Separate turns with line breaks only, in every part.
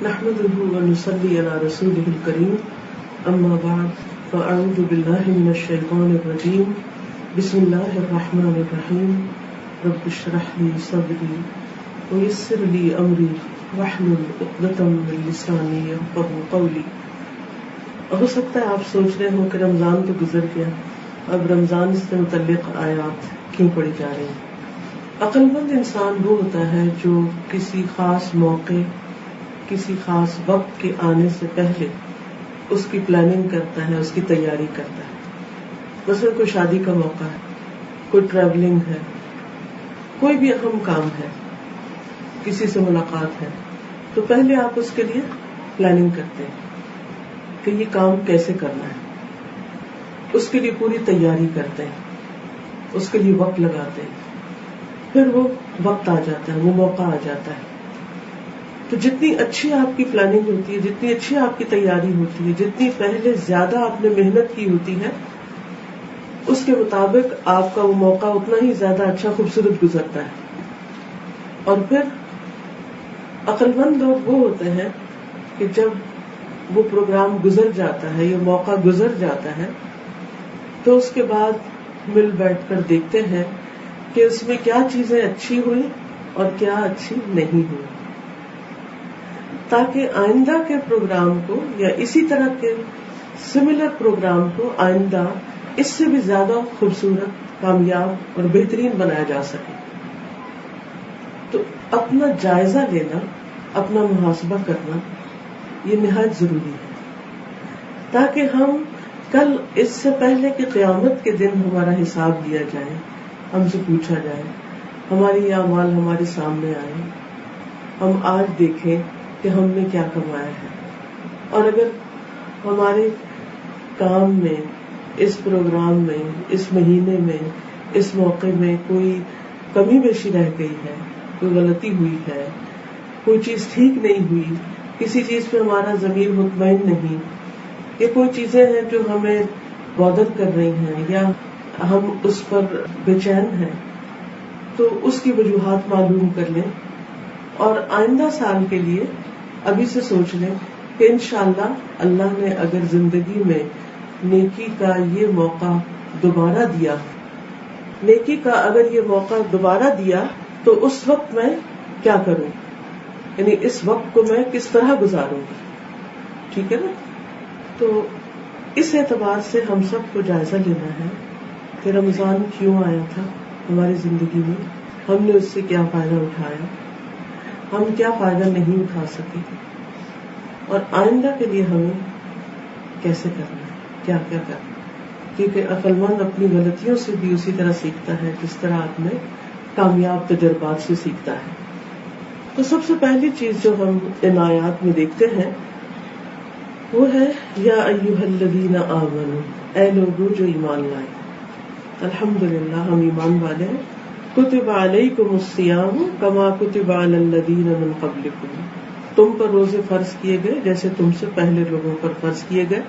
نحمده ونصلي على رسوله الكريم اما بعد فاعوذ بالله من الشيطان الرجيم بسم الله الرحمن الرحيم رب اشرح لي صدري ويسر لي امري واحلل عقدة من لساني يفقهوا قولي. ہو سکتا ہے آپ سوچ رہے ہو کہ رمضان تو گزر گیا، اب رمضان سے متعلق آیات کیوں پڑھی جا رہی ہیں؟ عقل مند انسان وہ ہوتا ہے جو کسی خاص موقع، کسی خاص وقت کے آنے سے پہلے اس کی پلاننگ کرتا ہے، اس کی تیاری کرتا ہے. مثلا کوئی شادی کا موقع ہے، کوئی ٹریولنگ ہے، کوئی بھی اہم کام ہے، کسی سے ملاقات ہے، تو پہلے آپ اس کے لیے پلاننگ کرتے ہیں کہ یہ کام کیسے کرنا ہے، اس کے لیے پوری تیاری کرتے ہیں، اس کے لیے وقت لگاتے ہیں، پھر وہ وقت آ جاتا ہے، وہ موقع آ جاتا ہے. تو جتنی اچھی آپ کی پلاننگ ہوتی ہے، جتنی اچھی آپ کی تیاری ہوتی ہے، جتنی پہلے زیادہ آپ نے محنت کی ہوتی ہے، اس کے مطابق آپ کا وہ موقع اتنا ہی زیادہ اچھا خوبصورت گزرتا ہے. اور پھر عقل مند لوگ وہ ہوتے ہیں کہ جب وہ پروگرام گزر جاتا ہے، یہ موقع گزر جاتا ہے، تو اس کے بعد مل بیٹھ کر دیکھتے ہیں کہ اس میں کیا چیزیں اچھی ہوئی اور کیا اچھی نہیں ہوئی، تاکہ آئندہ کے پروگرام کو یا اسی طرح کے سملر پروگرام کو آئندہ اس سے بھی زیادہ خوبصورت، کامیاب اور بہترین بنایا جا سکے. تو اپنا جائزہ لینا، اپنا محاسبہ کرنا یہ نہایت ضروری ہے، تاکہ ہم کل اس سے پہلے کہ قیامت کے دن ہمارا حساب لیا جائے، ہم سے پوچھا جائے، ہماری یہ اعمال ہمارے سامنے آئے، ہم آج دیکھیں کہ ہم نے کیا کمایا ہے. اور اگر ہمارے کام میں، اس پروگرام میں، اس مہینے میں، اس موقع میں کوئی کمی بیشی رہ گئی ہے، کوئی غلطی ہوئی ہے، کوئی چیز ٹھیک نہیں ہوئی، کسی چیز پہ ہمارا ضمیر مطمئن نہیں، یا کوئی چیزیں ہیں جو ہمیں بودر کر رہی ہیں یا ہم اس پر بے چین ہیں، تو اس کی وجوہات معلوم کر لیں اور آئندہ سال کے لیے ابھی سے سوچ لیں کہ انشاءاللہ اللہ نے اگر زندگی میں نیکی کا یہ موقع دوبارہ دیا، نیکی کا اگر یہ موقع دوبارہ دیا تو اس وقت میں کیا کروں، یعنی اس وقت کو میں کس طرح گزاروں گی. ٹھیک ہے نا؟ تو اس اعتبار سے ہم سب کو جائزہ لینا ہے کہ رمضان کیوں آیا تھا ہماری زندگی میں، ہم نے اس سے کیا فائدہ اٹھایا، ہم کیا فائدہ نہیں اٹھا سکے، اور آئندہ کے لیے ہمیں کیسے کرنا ہے، کیا کیا کرنا ہے. کیونکہ عقل مند اپنی غلطیوں سے بھی اسی طرح سیکھتا ہے جس طرح اپنے کامیاب تجربات سے سیکھتا ہے. تو سب سے پہلی چیز جو ہم ان آیات میں دیکھتے ہیں وہ ہے یا ایھا الذین آمنوا، اے لوگو جو ایمان لائے. الحمدللہ ہم ایمان والے ہیں. کتب علیکم الصیام کما کتب علی الذین من قبلکم، تم پر روزے فرض کیے گئے جیسے تم سے پہلے لوگوں پر فرض کیے گئے.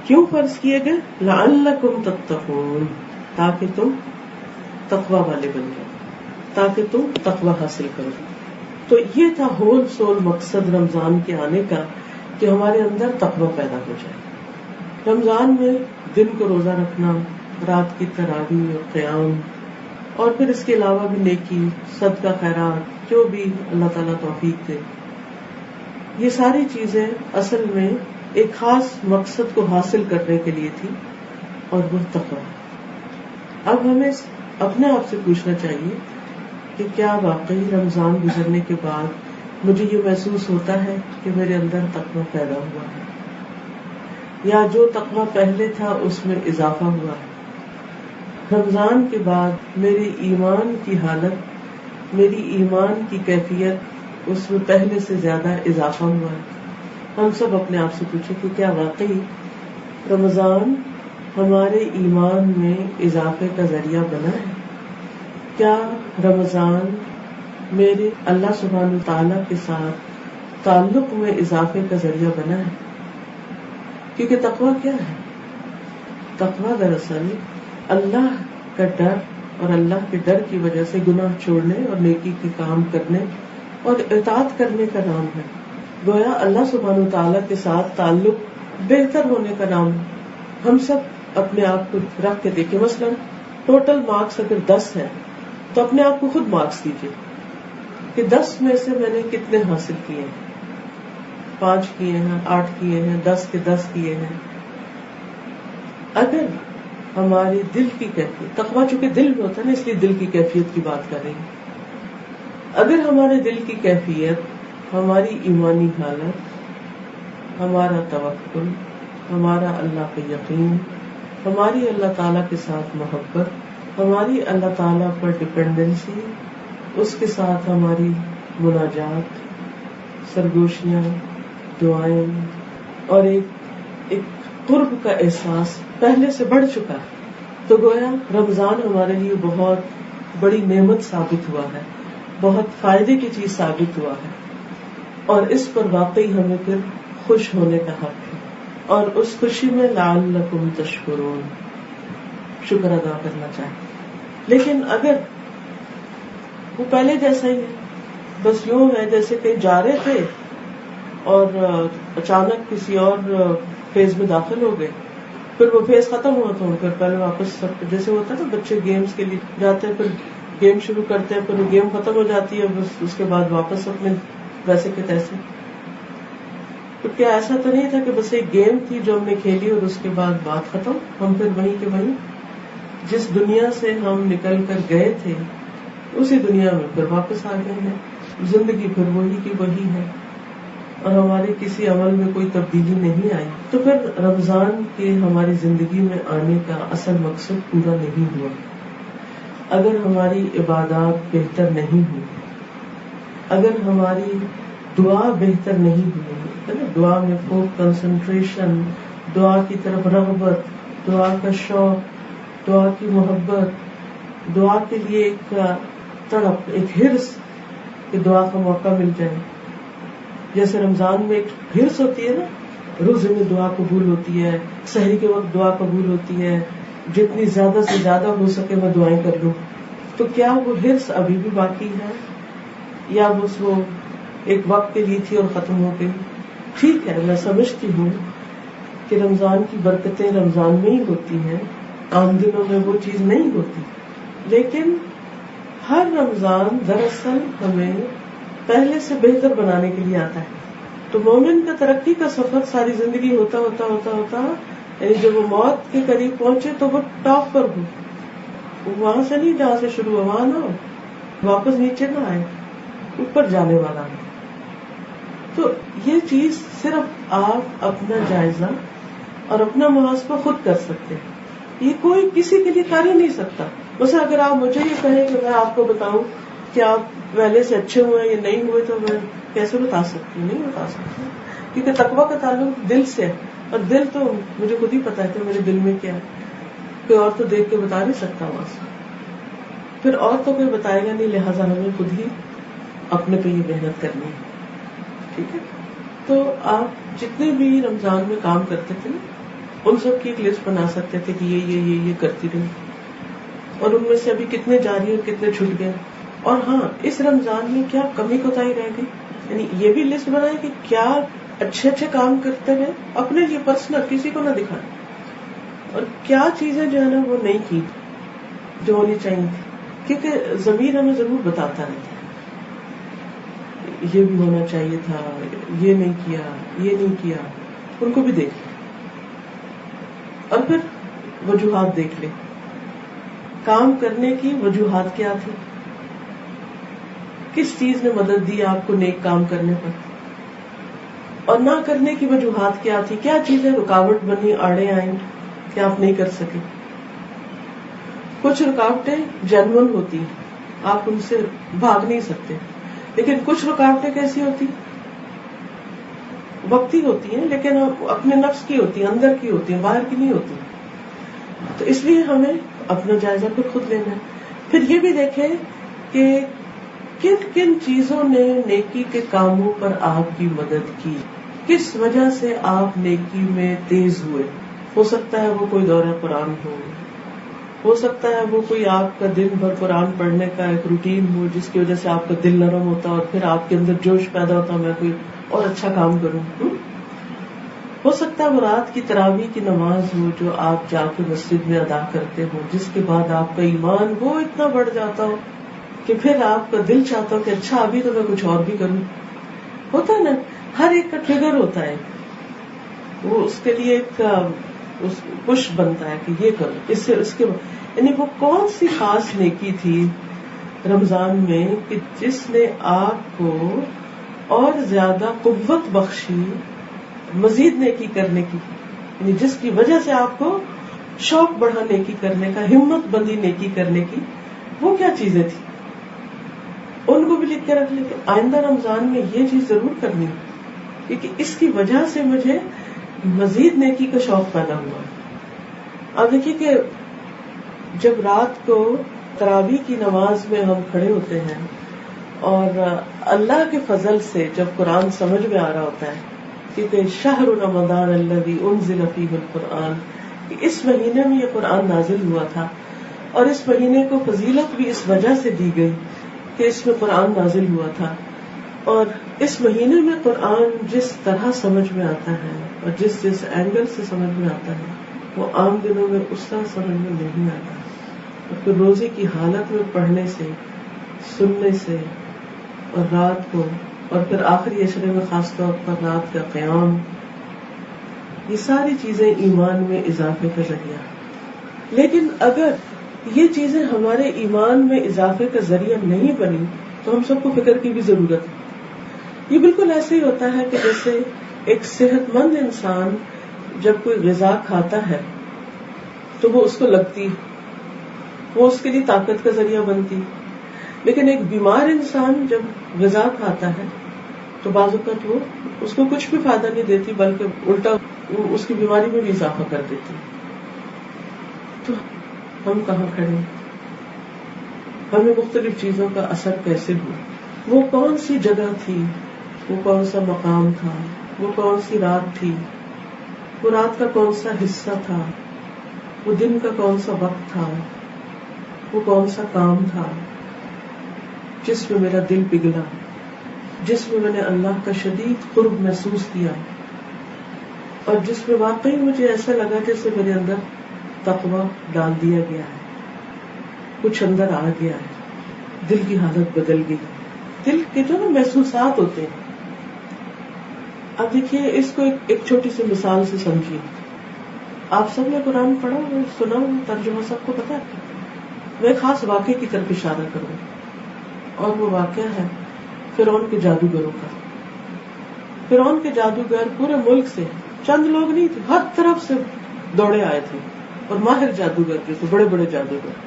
کیوں فرض کیے گئے؟ لعلکم تتقون، تاکہ تم تقوی والے بن جاؤ، تاکہ تم تقوی حاصل کرو. تو یہ تھا ہول سول مقصد رمضان کے آنے کا، کہ ہمارے اندر تقوی پیدا ہو جائے. رمضان میں دن کو روزہ رکھنا، رات کی تراویح اور قیام، اور پھر اس کے علاوہ بھی نیکی، صدقہ، خیرات، جو بھی اللہ تعالیٰ توفیق دے، یہ ساری چیزیں اصل میں ایک خاص مقصد کو حاصل کرنے کے لیے تھی، اور وہ تقوی. اب ہمیں اپنے آپ سے پوچھنا چاہیے کہ کیا واقعی رمضان گزرنے کے بعد مجھے یہ محسوس ہوتا ہے کہ میرے اندر تقوی پیدا ہوا ہے، یا جو تقوی پہلے تھا اس میں اضافہ ہوا ہے. رمضان کے بعد میری ایمان کی حالت، میری ایمان کی کیفیت، اس میں پہلے سے زیادہ اضافہ ہوا ہے. ہم سب اپنے آپ سے پوچھیں کہ کیا واقعی رمضان ہمارے ایمان میں اضافے کا ذریعہ بنا ہے؟ کیا رمضان میرے اللہ سبحانہ تعالیٰ کے ساتھ تعلق میں اضافے کا ذریعہ بنا ہے؟ کیونکہ تقویٰ کیا ہے؟ تقویٰ دراصل اللہ کا ڈر، اور اللہ کے ڈر کی وجہ سے گناہ چھوڑنے اور نیکی کے کام کرنے اور اطاعت کرنے کا نام ہے. گویا اللہ سبحانہ وتعالیٰ کے ساتھ تعلق بہتر ہونے کا نام. ہم سب اپنے آپ کو رکھ کے دیکھیں. مثلا ٹوٹل مارکس اگر 10 ہے تو اپنے آپ کو خود مارکس دیجیے کہ 10 میں سے میں نے کتنے حاصل کیے ہیں. 5 کیے ہیں, 8 کیے ہیں, 10 کے 10 کیے ہیں. اگر ہماری دل کی کیفیت, تقویٰ چونکہ دل میں ہوتا ہے نا, اس لیے دل کی کیفیت کی بات کر رہی ہوں. اگر ہمارے دل کی کیفیت, ہماری ایمانی حالت, ہمارا توکل, ہمارا اللہ پہ یقین, ہماری اللہ تعالیٰ کے ساتھ محبت, ہماری اللہ تعالیٰ پر ڈپینڈنسی, اس کے ساتھ ہماری مناجات, سرگوشیاں, دعائیں اور ایک قرب کا احساس پہلے سے بڑھ چکا ہے, تو گویا رمضان ہمارے لیے بہت بڑی نعمت ثابت ہوا ہے, بہت فائدے کی چیز ثابت ہوا ہے. اور اس پر واقعی ہمیں پھر خوش ہونے کا حق ہے, اور اس خوشی میں لعلکم تشکرون, شکر ادا کرنا چاہیے. لیکن اگر وہ پہلے جیسا ہی ہے, بس یوں ہے جیسے کہیں جا رہے تھے اور اچانک کسی اور فیز میں داخل ہو گئے, پھر وہ فیز ختم ہوا تو پھر پہلے واپس, جیسے ہوتا ہے نا بچے گیمز کے لیے جاتے ہیں, پھر گیم شروع کرتے ہیں, پھر وہ گیم ختم ہو جاتی ہے, بس اس کے بعد واپس اپنے ویسے کے تیسے. تو کیا ایسا تو نہیں تھا کہ بس ایک گیم تھی جو ہم نے کھیلی اور اس کے بعد بات ختم, ہم پھر وہیں کے وہیں جس دنیا سے ہم نکل کر گئے تھے اسی دنیا میں پھر واپس آ گئے ہیں. زندگی پھر وہی کی وہی ہے اور ہمارے کسی عمل میں کوئی تبدیلی نہیں آئی. تو پھر رمضان کے ہماری زندگی میں آنے کا اصل مقصد پورا نہیں ہوا. اگر ہماری عبادات بہتر نہیں ہوئی, اگر ہماری دعا بہتر نہیں ہوئی, دعا میں خوب کنسنٹریشن, دعا کی طرف رغبت, دعا کا شوق, دعا کی محبت, دعا کے لیے ایک تڑپ, ایک ہرس کہ دعا کا موقع مل جائے. جیسے رمضان میں ایک ہرس ہوتی ہے نا, روزے میں دعا قبول ہوتی ہے, سحری کے وقت دعا قبول ہوتی ہے, جتنی زیادہ سے زیادہ ہو سکے میں دعائیں کر لوں. تو کیا وہ ہرس ابھی بھی باقی ہے یا بس وہ ایک وقت کے لیے تھی اور ختم ہو گئی؟ ٹھیک ہے, میں سمجھتی ہوں کہ رمضان کی برکتیں رمضان میں ہی ہوتی ہیں, عام دنوں میں وہ چیز نہیں ہوتی. لیکن ہر رمضان دراصل ہمیں پہلے سے بہتر بنانے کے لیے آتا ہے. تو مومن کا ترقی کا سفر ساری زندگی ہوتا ہوتا ہوتا ہوتا یعنی جب وہ موت کے قریب پہنچے تو وہ ٹاپ پر ہو, وہاں سے نہیں جہاں سے شروع ہوا, وہاں نہ ہو, واپس نیچے نہ آئے, اوپر جانے والا ہے. تو یہ چیز صرف آپ اپنا جائزہ اور اپنا محاسبہ خود کر سکتے ہیں, یہ کوئی کسی کے لیے کر ہی نہیں سکتا. بس اگر آپ مجھے یہ کہیں کہ میں آپ کو بتاؤں کہ آپ پہلے سے اچھے ہوئے یا نہیں ہوئے تو میں کیسے بتا سکتی ہوں؟ نہیں بتا سکتی, کیونکہ تقویٰ کا تعلق دل سے ہے, اور دل تو مجھے خود ہی پتا ہے کہ میرے دل میں کیا ہے, کوئی اور تو دیکھ کے بتا نہیں سکتا وہاں سے, پھر اور تو کوئی بتائے گا نہیں, لہٰذا ہمیں خود ہی اپنے پہ یہ محنت کرنی ہے. ٹھیک ہے, تو آپ جتنے بھی رمضان میں کام کرتے تھے ان سب کی ایک لسٹ بنا سکتے تھے کہ یہ کرتی رہی, اور ان میں سے ابھی کتنے جاری اور کتنے چھوٹ گئے. اور ہاں, اس رمضان میں کیا کمی کوتاہی رہ گئی, یعنی یہ بھی لسٹ بنائے کہ کیا اچھے اچھے کام کرتے ہوئے اپنے لیے پرسنل کسی کو نہ دکھائیں, اور کیا چیزیں جو ہے نا وہ نہیں کی جو ہونی چاہیے تھی, کیونکہ ضمیر ہمیں ضرور بتاتا رہتا ہے یہ بھی ہونا چاہیے تھا, یہ نہیں کیا, یہ نہیں کیا. ان کو بھی دیکھ لیں اور پھر وجوہات دیکھ لیں, کام کرنے کی وجوہات کیا تھی, کس چیز نے مدد دی آپ کو نیک کام کرنے پر, اور نہ کرنے کی وجوہات کیا تھی, کیا چیزیں رکاوٹ بنی, آڑے آئیں کہ آپ نہیں کر سکے. کچھ رکاوٹیں جینون ہوتی ہیں, آپ ان سے بھاگ نہیں سکتے, لیکن کچھ رکاوٹیں کیسی ہوتی, وقتی ہوتی ہیں, لیکن اپنے نفس کی ہوتی ہیں, اندر کی ہوتی ہیں, باہر کی نہیں ہوتی. تو اس لیے ہمیں اپنا جائزہ پھر خود لینا ہے. پھر یہ بھی دیکھیں کہ کن کن چیزوں نے نیکی کے کاموں پر آپ کی مدد کی, کس وجہ سے آپ نیکی میں تیز ہوئے. ہو سکتا ہے وہ کوئی دورہ قرآن ہو, ہو سکتا ہے وہ کوئی آپ کا دن بھر قرآن پڑھنے کا ایک روٹین ہو جس کی وجہ سے آپ کا دل نرم ہوتا اور پھر آپ کے اندر جوش پیدا ہوتا میں کوئی اور اچھا کام کروں. ہو سکتا ہے وہ رات کی تراویح کی نماز ہو جو آپ جا کے مسجد میں ادا کرتے ہو, جس کے بعد آپ کا ایمان وہ اتنا بڑھ جاتا ہو کہ پھر آپ کا دل چاہتا ہو کہ اچھا ابھی تو میں کچھ اور بھی کروں. ہوتا ہے نا, ہر ایک کا ٹریگر ہوتا ہے, وہ اس کے لیے ایک پش بنتا ہے کہ یہ کرو, اس سے اس کے یعنی وہ کون سی خاص نیکی تھی رمضان میں کہ جس نے آپ کو اور زیادہ قوت بخشی مزید نیکی کرنے کی, یعنی جس کی وجہ سے آپ کو شوق بڑھا نیکی کرنے کا, ہمت بندی نیکی کرنے کی, وہ کیا چیزیں تھی ان کو بھی لکھ کے رکھ لیں کہ آئندہ رمضان میں یہ چیز ضرور کرنی ہے کیونکہ اس کی وجہ سے مجھے مزید نیکی کا شوق پیدا ہوا. اب دیکھیے کہ جب رات کو تراویح کی نماز میں ہم کھڑے ہوتے ہیں اور اللہ کے فضل سے جب قرآن سمجھ میں آ رہا ہوتا ہے کیونکہ شہر رمضان الذی انزل فیہ القرآن, اس مہینے میں یہ قرآن نازل ہوا تھا اور اس مہینے کو فضیلت بھی اس وجہ سے دی گئی کہ اس میں قرآن نازل ہوا تھا, اور اس مہینے میں قرآن جس طرح سمجھ میں آتا ہے اور جس اینگل سے سمجھ میں آتا ہے وہ عام دنوں میں اس طرح سمجھ میں نہیں آتا. اور پھر روزے کی حالت میں پڑھنے سے, سننے سے, اور رات کو, اور پھر آخری عشرے میں خاص طور پر رات کا قیام, یہ ساری چیزیں ایمان میں اضافے کا ذریعہ. لیکن اگر یہ چیزیں ہمارے ایمان میں اضافے کا ذریعہ نہیں بنی تو ہم سب کو فکر کی بھی ضرورت ہے. یہ بالکل ایسے ہی ہوتا ہے کہ جیسے ایک صحت مند انسان جب کوئی غذا کھاتا ہے تو وہ اس کو لگتی, وہ اس کے لیے طاقت کا ذریعہ بنتی, لیکن ایک بیمار انسان جب غذا کھاتا ہے تو بعض اوقات وہ اس کو کچھ بھی فائدہ نہیں دیتی بلکہ الٹا اس کی بیماری میں بھی اضافہ کر دیتی. تو ہم کہاں کھڑے, ہمیں مختلف چیزوں کا اثر کیسے ہوا, وہ کون سی جگہ تھی, وہ کون سا مقام تھا, وہ کون سی رات تھی, وہ رات کا کون سا حصہ تھا, وہ دن کا کون سا وقت تھا, وہ کون سا کام تھا جس میں میرا دل پگھلا, جس میں میں نے اللہ کا شدید قرب محسوس کیا, اور جس میں واقعی مجھے ایسا لگا جیسے میرے اندر تقوی ڈال دیا گیا ہے, کچھ اندر آ گیا ہے, دل کی حالت بدل گئی. دل کے جو محسوسات ہوتے ہیں, اب دیکھیے اس کو ایک چھوٹی سی مثال سے سمجھیے. آپ سب نے قرآن پڑھا اور سنا, ترجمہ سب کو پتا ہے. میں خاص واقعے کی طرف اشارہ کروں, اور وہ واقعہ ہے فرعون کے جادوگروں کا. فرعون کے جادوگر پورے ملک سے چند لوگ نہیں تھے, ہر طرف سے دوڑے آئے تھے, اور ماہر جادوگر جو تھے, بڑے بڑے جادوگر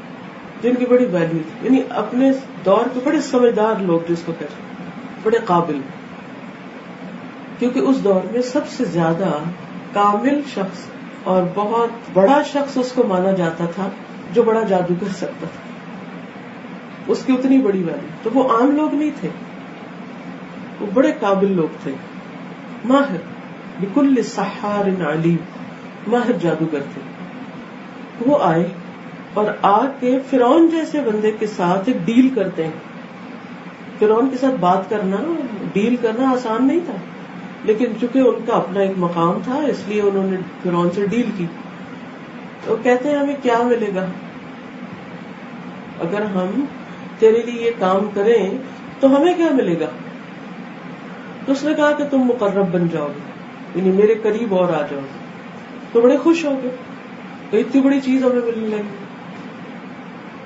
جن کی بڑی ویلیو تھی, یعنی اپنے دور کے بڑے سمجھدار لوگ جس کو کہتے ہیں, بڑے قابل, کیونکہ اس دور میں سب سے زیادہ کامل شخص اور بہت بڑا شخص اس کو مانا جاتا تھا جو بڑا جادو کر سکتا تھا, اس کی اتنی بڑی ویلیو. تو وہ عام لوگ نہیں تھے, وہ بڑے قابل لوگ تھے, ماہر, بکل سحار علیم, ماہر جادوگر تھے. وہ آئے اور آ کے فرعون جیسے بندے کے ساتھ ایک ڈیل کرتے ہیں. فرعون کے ساتھ بات کرنا, ڈیل کرنا آسان نہیں تھا, لیکن چونکہ ان کا اپنا ایک مقام تھا اس لیے انہوں نے فرعون سے ڈیل کی. تو کہتے ہیں ہمیں کیا ملے گا اگر ہم تیرے لیے یہ کام کریں تو ہمیں کیا ملے گا؟ تو اس نے کہا کہ تم مقرب بن جاؤ گے, یعنی میرے قریب اور آ جاؤ گے. تو بڑے خوش ہو گئے, تو اتنی بڑی چیز ہمیں ملنے لگی.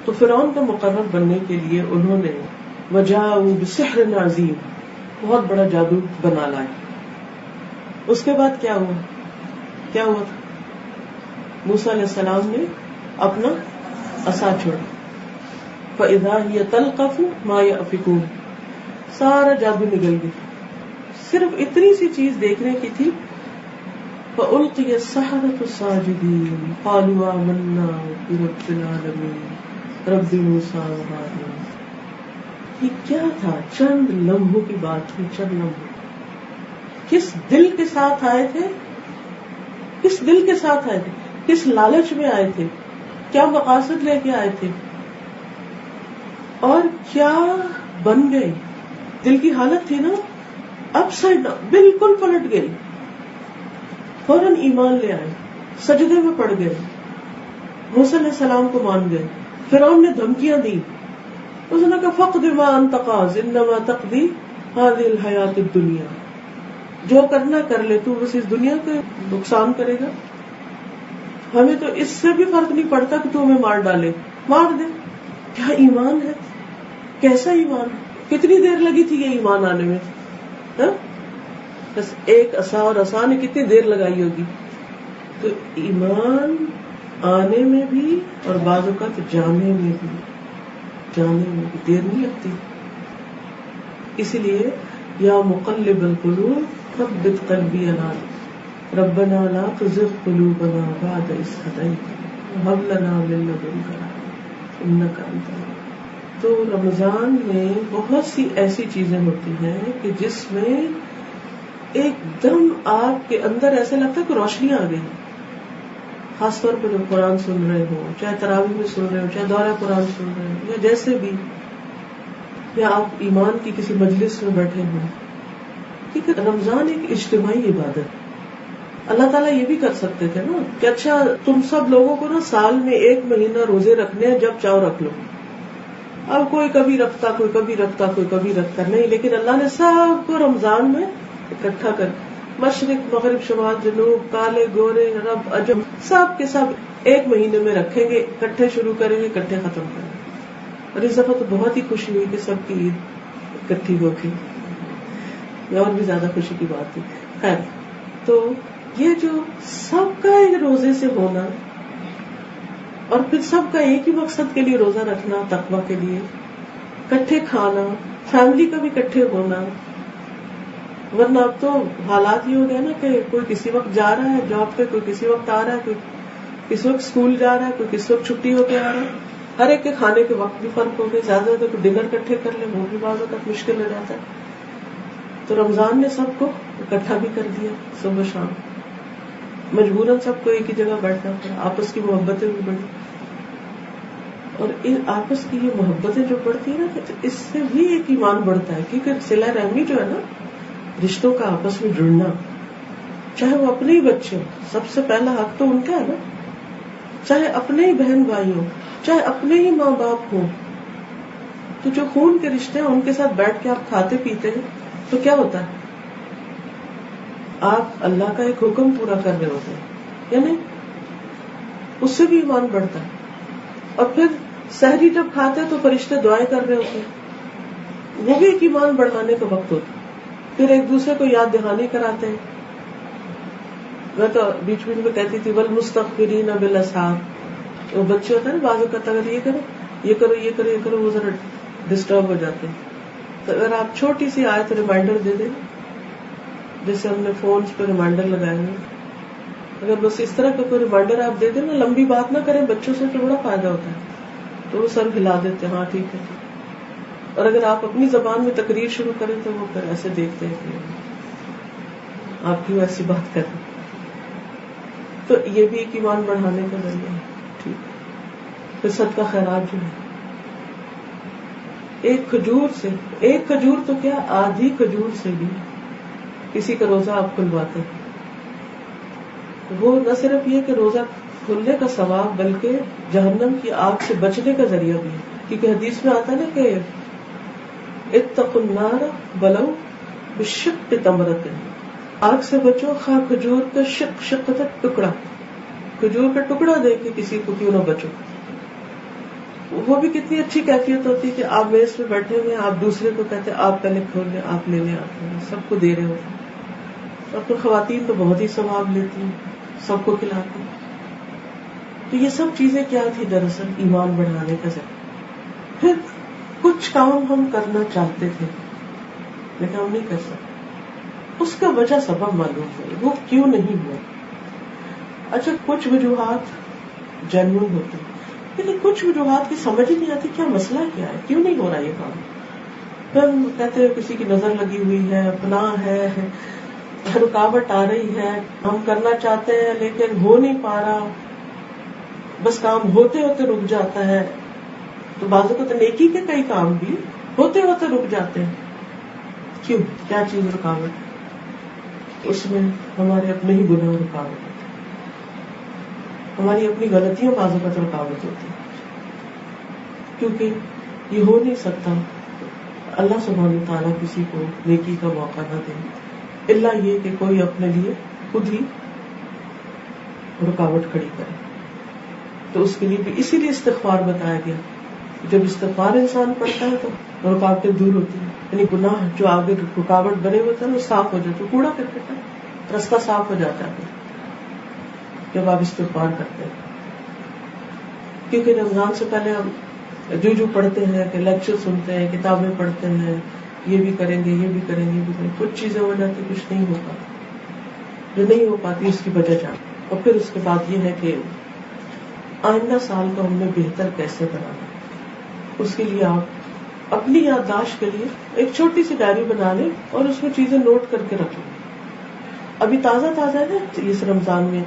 تو فرعون کا مقرب بننے کے لیے انہوں نے وجاءوا بسحر عظیم, بہت بڑا جادو بنا لائے. اس کے بعد کیا ہوا تھا؟ موسیٰ علیہ السلام نے اپنا عصا چھوڑا, فَإِذَا هِيَ تَلْقَفُ مَا يَأْفِكُونَ, سارا جادو نکل گیا. صرف اتنی سی چیز دیکھنے کی تھی. فَأُلْقِيَ السَّحَرَةُ سَاجِدِينَ قَالُوا آمَنَّا بِرَبِّ الْعَالَمِينَ رَبِّ مُوسَىٰ وَهَارُونَ. یہ کیا تھا؟ چند لمحوں کی بات تھی, چند لمحوں. کس دل کے ساتھ آئے تھے, کس دل کے ساتھ آئے تھے, کس لالچ میں آئے تھے کیا مقاصد لے کے آئے تھے اور کیا بن گئی. دل کی حالت تھی نا اپ سائڈ ڈاؤن، بالکل پلٹ گئی. فوراً ایمان لے آئے، سجدے میں پڑ گئے، موسیٰ علیہ السلام کو مان گئے. فرعون نے دھمکیاں دی، اس نے کہا فقد ما انت قاض انما تقضی هذه الحیات الدنیا، جو کرنا کر لے، تو بس اس دنیا کو نقصان کرے گا، ہمیں تو اس سے بھی فرق نہیں پڑتا کہ تو ہمیں مار ڈالے، مار دے. کیا ایمان ہے، کیسا ایمان، کتنی دیر لگی تھی یہ ایمان آنے میں؟ ہاں؟ بس ایک عصا، اور عصا نے کتنی دیر لگائی ہوگی. تو ایمان آنے میں بھی اور بعض اوقات جانے میں بھی دیر نہیں لگتی. اسی لیے یا مقلب القلوب ثبت قلبی علی ربنا لا تزغ قلوبنا بعد اذ ہدیتنا وہب لنا من لدنک رحمۃ انک انت الوہاب. تو رمضان میں بہت سی ایسی چیزیں ہوتی ہیں کہ جس میں ایک دم آپ کے اندر ایسا لگتا ہے کہ روشنی آ گئی. خاص طور پر جب قرآن سن رہے ہو، چاہے تراویح میں سن رہے ہو، چاہے دورہ قرآن سن رہے ہو، یا جیسے بھی، یا آپ ایمان کی کسی مجلس میں بیٹھے ہو. کیونکہ رمضان ایک اجتماعی عبادت ہے. اللہ تعالیٰ یہ بھی کر سکتے تھے نا کہ اچھا تم سب لوگوں کو نا سال میں 1 مہینہ روزے رکھنے ہیں، جب چاہو رکھ لو. اب کوئی کبھی رکھتا، کوئی کبھی رکھتا، کوئی کبھی رکھتا نہیں، لیکن اللہ نے سب کو رمضان میں اکٹھا کر، مشرق مغرب شمال جنوب، کالے گورے عرب عجم، سب کے سب 1 مہینے میں رکھیں گے، اکٹھے شروع کریں گے، اکٹھے ختم کریں گے. اور اس دفعہ تو بہت ہی خوشی ہوئی کہ سب کی عید اکٹھی ہو گئی، اور بھی زیادہ خوشی کی بات تھی. خیر، تو یہ جو سب کا ایک روزے سے ہونا اور پھر سب کا ایک ہی مقصد کے لیے روزہ رکھنا، تقویٰ کے لیے، کٹھے کھانا، فیملی کا بھی کٹھے ہونا. ورنہ اب تو حالات یہ ہو گئے نا کہ کوئی کسی وقت جا رہا ہے جاب پہ، کوئی کسی وقت آ رہا ہے، کوئی کسی وقت اسکول جا رہا ہے، کوئی کسی وقت چھٹی ہو کے آ رہا ہے. ہر ایک کے کھانے کے وقت بھی فرق ہو گئے. زیادہ تر ڈنر کٹھے کر لیں، وہ بھی بعض اوقات مشکل ہو جاتا ہے. تو رمضان نے سب کو اکٹھا بھی کر دیا، صبح شام. مجبوراً سب کو ایک ہی جگہ بیٹھنا پڑا، آپس کی محبتیں بھی بڑھی. اور ان آپس کی یہ محبتیں جو بڑھتی ہیں نا، اس سے بھی ایک ایمان بڑھتا ہے. کیونکہ صلہ رحمی جو ہے نا، رشتوں کا آپس میں جڑنا، چاہے وہ اپنے ہی بچے ہوں، سب سے پہلا حق تو ان کا ہے نا، چاہے اپنے ہی بہن بھائی ہوں، چاہے اپنے ہی ماں باپ ہوں. تو جو خون کے رشتے ہیں ان کے ساتھ بیٹھ کے آپ کھاتے پیتے ہیں تو کیا ہوتا ہے؟ آپ اللہ کا ایک حکم پورا کر رہے ہوتے ہیں، یعنی اس سے بھی ایمان بڑھتا ہے. اور پھر سحری جب کھاتے تو فرشتے دعائیں کر رہے ہوتے ہیں، وہ بھی ایک ایمان بڑھانے کا وقت ہوتا ہے. پھر ایک دوسرے کو یاد دہانی کراتے ہیں. میں تو بیچ بیچ میں کہتی تھی والمستغفرین بالاسحار. وہ بچے ہوتے ہیں نا، بعض اوقات اگر یہ کرو یہ کرو یہ کرو یہ کرو، وہ ذرا ڈسٹرب ہو جاتے ہیں. تو اگر آپ چھوٹی سی آیت ریمائنڈر دے دیں، جیسے ہم نے فونز پہ ریمائنڈر لگائے ہیں، اگر بس اس طرح کا کوئی ریمائنڈر آپ دے دیں نا، لمبی بات نہ کریں، بچوں سے تو بڑا فائدہ ہوتا ہے. تو وہ سر ہلا دیتے ہیں، ہاں ٹھیک ہے. اور اگر آپ اپنی زبان میں تقریر شروع کریں تو وہ پھر ایسے دیکھتے ہیں کہ آپ کیوں ایسی بات کریں. تو یہ بھی ایک ایمان بڑھانے کا ذریعہ ہے. ٹھیک. پھر صدقہ خیرات جو ہے، ایک کھجور تو کیا، آدھی کھجور سے بھی کسی کا روزہ آپ کھلواتے ہیں. وہ نہ صرف یہ کہ روزہ کھلنے کا ثواب، بلکہ جہنم کی آگ سے بچنے کا ذریعہ بھی ہے. کیونکہ حدیث میں آتا ہے نا کہ اتقوا النار ولو بشق تمرۃ، آگ سے بچو خواہ کھجور کا شق تک ٹکڑا، کھجور کا ٹکڑا دے کے کسی کو کیوں نہ بچو. وہ بھی کتنی اچھی کیفیت ہوتی ہے کہ آپ میز پہ بیٹھے ہوئے، آپ دوسرے کو کہتے ہیں آپ پہلے کھول لیں، آپ لے لیں، آپ لے لیں، سب کو دے رہے ہوتے. اور پھر خواتین تو بہت ہی ثواب لیتی ہیں، سب کو کھلاتی ہیں. تو یہ سب چیزیں کیا تھی؟ دراصل ایمان بڑھانے کا ذریعہ. پھر کچھ کام ہم کرنا چاہتے تھے لیکن ہم نہیں کر سکتے، اس کا وجہ سبب معلوم ہے، وہ کیوں نہیں ہوا. اچھا، کچھ وجوہات جینوئن ہوتی ہیں، لیکن کچھ وجوہات کی سمجھ ہی نہیں آتی کیا مسئلہ کیا ہے، کیوں نہیں ہو رہا یہ کام. پھر ہم کہتے ہیں کسی کی نظر لگی ہوئی ہے، اپنا ہے، رکاوٹ آ رہی ہے، ہم کرنا چاہتے ہیں لیکن ہو نہیں پا رہا. بس کام ہوتے ہوتے رک جاتا ہے. تو بعضوں کو تو نیکی کے کئی کام بھی ہوتے ہوتے رک جاتے ہیں. کیوں؟ کیا چیز رکاوٹ ہے؟ اس میں ہمارے اپنے ہی گناہ رکاوٹ ہوتے ہیں، ہماری اپنی غلطیوں بعضوں کا تو رکاوٹ ہوتی ہے. کیونکہ یہ ہو نہیں سکتا اللہ سبحانہ تعالیٰ کسی کو نیکی کا موقع نہ دے الا یہ کہ کوئی اپنے لیے خود ہی رکاوٹ کھڑی کرے. تو اس کے لیے بھی اسی لیے استغفار بتایا گیا. جب استغفار انسان پڑھتا ہے تو رکاوٹیں دور ہوتی ہیں، یعنی گناہ جو آگے رکاوٹ بنے ہوئے تھے وہ صاف ہو جاتے، کوڑا کر دیتا ہے، راستہ صاف ہو جاتا ہے جب آپ استغفار کرتے ہیں. کیونکہ رمضان سے پہلے ہم جو پڑھتے ہیں کہ لیکچر سنتے ہیں، کتابیں پڑھتے ہیں، یہ بھی کریں گے یہ بھی کریں گے یہ بھی کریں گے، کچھ چیزیں ہو جاتی کچھ نہیں ہو پاتی. جو نہیں ہو پاتی اس کی وجہ جان. اور پھر اس کے بعد یہ ہے کہ آئندہ سال کو ہم نے بہتر کیسے بنانا. اس کے لیے آپ اپنی یادداشت کے لیے ایک چھوٹی سی ڈائری بنا لیں اور اس میں چیزیں نوٹ کر کے رکھ لیں. ابھی تازہ ہے نا اس رمضان میں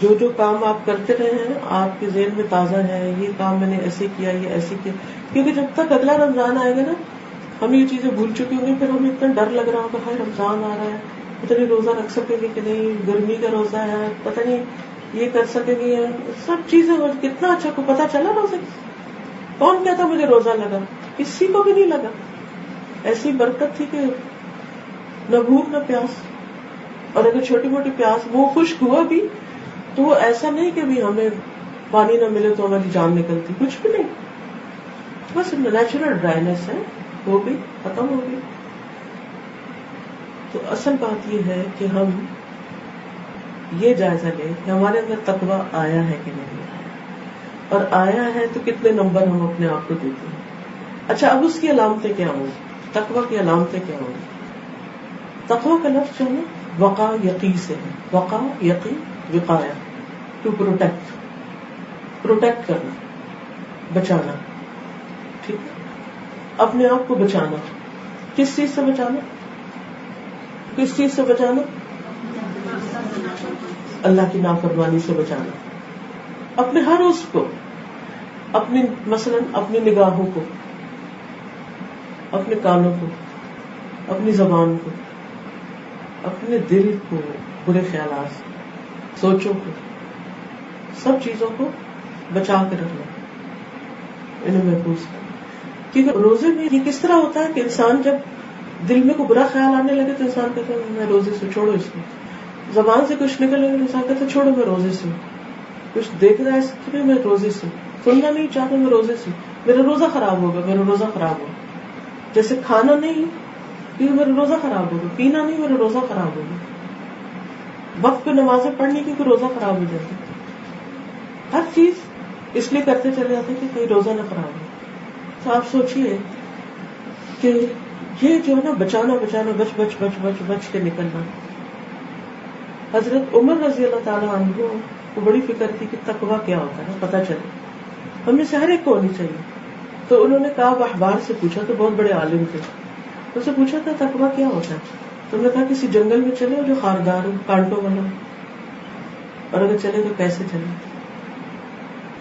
جو کام آپ کرتے رہے ہیں آپ کے ذہن میں تازہ ہے، یہ کام میں نے ایسے کیا یہ ایسے کیا. کیونکہ جب تک اگلا رمضان آئے گا نا ہم یہ چیزیں بھول چکے ہوں گے، پھر ہمیں اتنا ڈر لگ رہا ہوگا ہاں رمضان آ رہا ہے، پتہ نہیں روزہ رکھ سکیں گے کہ نہیں، گرمی کا روزہ ہے، پتہ نہیں یہ کر سکیں گے. سب چیزیں کتنا اچھا کو پتا چلا روزے کون کہتا مجھے روزہ لگا، کسی کو بھی نہیں لگا. ایسی برکت تھی کہ نہ بھوک نہ پیاس. اور اگر چھوٹی موٹی پیاس وہ خشک ہوا بھی تو وہ ایسا نہیں کہ بھی ہمیں پانی نہ ملے تو ہماری جان نکلتی، کچھ بھی نہیں، بس نیچرل ڈرائنس ہے، وہ بھی ختم ہو گئی. تو اصل بات یہ ہے کہ ہم یہ جائزہ لیں کہ ہمارے اندر تقویٰ آیا ہے کہ نہیں آیا، اور آیا ہے تو کتنے نمبر ہم اپنے آپ کو دیتے ہیں. اچھا اب اس کی علامتیں کیا ہوں گی، تقویٰ کی علامتیں کیا ہوں گی. تقویٰ کا لفظ جو ہے وقا یقی سے ہے. وقا یقی وقایا، ٹو پروٹیکٹ کرنا، بچانا. ٹھیک ہے، اپنے آپ کو بچانا. کس چیز سے بچانا؟ کس چیز سے بچانا؟ اللہ کی نافرمانی سے بچانا. اپنے ہر اس کو، اپنی مثلاً اپنی نگاہوں کو، اپنے کانوں کو، اپنی زبان کو، اپنے دل کو برے خیالات سے، سوچوں کو، سب چیزوں کو بچا کے رکھنا، انہیں محفوظ کرنا. کیونکہ روزے میں یہ کس طرح ہوتا ہے کہ انسان جب دل میں کوئی برا خیال آنے لگے تو انسان کہتا ہے میں روزے سے، چھوڑو اس کو. زبان سے کچھ نکل لگے تو انسان کہتا ہے چھوڑو میں روزے سے. کچھ دیکھ رہا ہے اس کے میں روزے سے، سننا نہیں چاہتا میں روزے سے، میرا روزہ خراب ہوگا، میرا روزہ خراب ہوگا. جیسے کھانا نہیں کیونکہ میرا روزہ خراب ہوگا، پینا نہیں میرا روزہ خراب ہوگا، وقت پہ نمازیں پڑھنی کیونکہ روزہ خراب ہو جاتا. ہر چیز اس لیے کرتے چلے جاتے کہ کوئی روزہ نہ خراب ہو. تو آپ سوچئے کہ یہ جو ہے نا بچانا بچ بچ بچ بچ بچ کے نکلنا. حضرت عمر رضی اللہ تعالیٰ عنہ کو بڑی فکر تھی کہ تقویٰ کیا ہوتا ہے، پتہ چلے ہم میں سے ہر ایک کو ہونی چاہیے. تو انہوں نے کعب احبار سے پوچھا، تو بہت بڑے عالم تھے، ان سے پوچھا تھا تقویٰ کیا ہوتا ہے. تو انہوں نے کہا کسی جنگل میں چلے جو خاردار ہو، کانٹوں والا، اور اگر چلے تو کیسے چلے.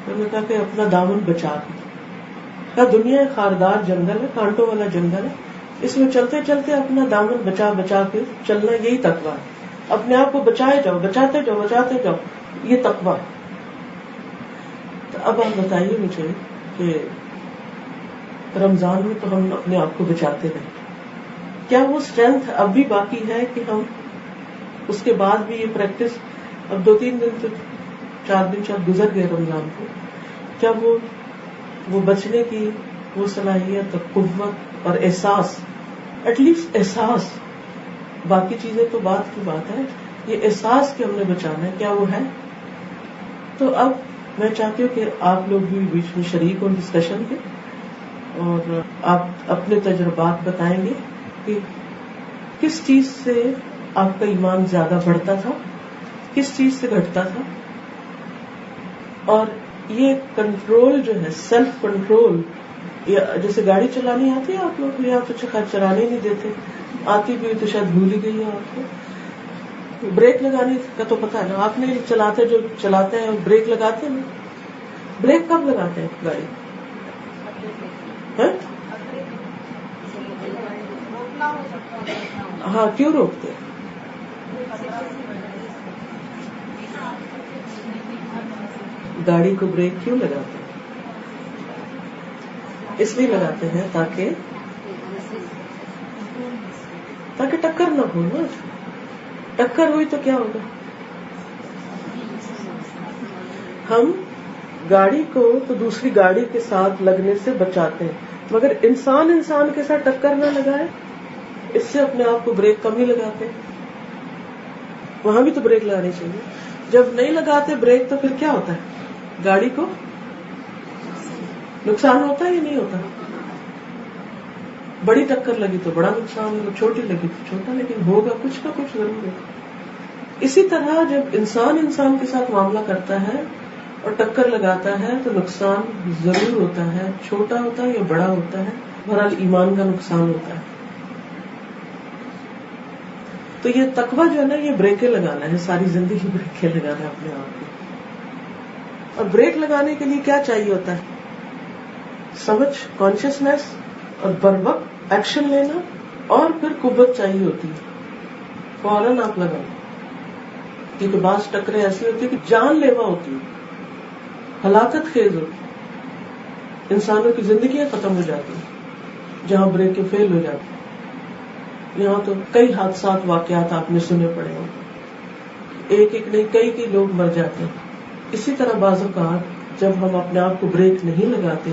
تو انہوں نے کہا کہ اپنا دامن بچا کے. کہا دنیا ایک خاردار جنگل ہے، کانٹوں والا جنگل ہے، اس میں چلتے چلتے اپنا دامن بچا بچا کے چلنا، یہی تقویٰ ہے. اپنے آپ کو بچائے جاؤ، بچاتے جاؤ بچاتے جاؤ، یہ تقویٰ. تو اب آپ بتائیے مجھے کہ رمضان میں تو ہم اپنے آپ کو بچاتے رہے، کیا وہ اسٹرینتھ اب بھی باقی ہے کہ ہم اس کے بعد بھی یہ پریکٹس، اب 2-3 دن تو 4 دن شاید گزر گئے رمضان کو، کیا وہ بچنے کی وہ صلاحیت اور قوت اور احساس، ایٹ لیسٹ احساس، باقی چیزیں تو بات کی بات ہے، یہ احساس کہ ہم نے بچانا ہے، کیا وہ ہے؟ تو اب میں چاہتی ہوں کہ آپ لوگ بھی بیچ میں شریک ہوں ڈسکشن کے، اور آپ اپنے تجربات بتائیں گے کہ کس چیز سے آپ کا ایمان زیادہ بڑھتا تھا، کس چیز سے گھٹتا تھا. اور یہ کنٹرول جو ہے، سیلف کنٹرول، جیسے گاڑی چلانی آتی ہے آپ لوگ، یا تو خیر چلانے نہیں دیتے، آتی بھی تو شاید بھول ہی گئی ہے آپ کو. بریک لگانے کا تو پتا ہے نا، آپ نے چلاتے جو چلاتے ہیں بریک لگاتے ہیں، بریک کب لگاتے ہیں گاڑی؟ ہاں کیوں روکتے ہیں؟ گاڑی کو بریک کیوں لگاتے ہیں؟ اس لیے لگاتے ہیں تاکہ ٹکر نہ ہو نا. ٹکر ہوئی تو کیا ہوگا؟ ہم گاڑی کو تو دوسری گاڑی کے ساتھ لگنے سے بچاتے ہیں، مگر انسان کے ساتھ ٹکر نہ لگائے اس سے اپنے آپ کو بریک کم ہی لگاتے ہیں. وہاں بھی تو بریک لگانی چاہیے. جب نہیں لگاتے بریک تو پھر کیا ہوتا ہے؟ گاڑی کو نقصان ہوتا ہے یا نہیں ہوتا؟ بڑی ٹکر لگی تو بڑا نقصان ہوگا، چھوٹی لگی تو چھوٹا، لیکن ہوگا کچھ نہ کچھ ضرور ہوگا. اسی طرح جب انسان کے ساتھ معاملہ کرتا ہے اور ٹکر لگاتا ہے تو نقصان ضرور ہوتا ہے، چھوٹا ہوتا ہے یا بڑا ہوتا ہے، بہرحال ایمان کا نقصان ہوتا ہے. تو یہ تقویٰ جو ہے نا، یہ بریکیں لگانا ہے، ساری زندگی بریکیں لگانا ہے اپنے آپ کو. اور بریک لگانے کے لیے کیا چاہیے ہوتا ہے؟ سمجھ، کانشیسنیس، اور بر وقت ایکشن لینا، اور پھر قوت چاہیے ہوتی ہے. فوراً آپ لگائیں، کیونکہ بعض ٹکریں ایسی ہوتی ہے کہ جان لیوا ہوتی ہے، ہلاکت خیز ہوتی ہے، انسانوں کی زندگیاں ختم ہو جاتی ہیں جہاں بریکیں فیل ہو جاتی ہیں. یہاں تو کئی حادثات، واقعات آپ نے سنے پڑے ہوں، ایک نہیں کئی لوگ مر جاتے ہیں. اسی طرح بعض اوقات جب ہم اپنے آپ کو بریک نہیں لگاتے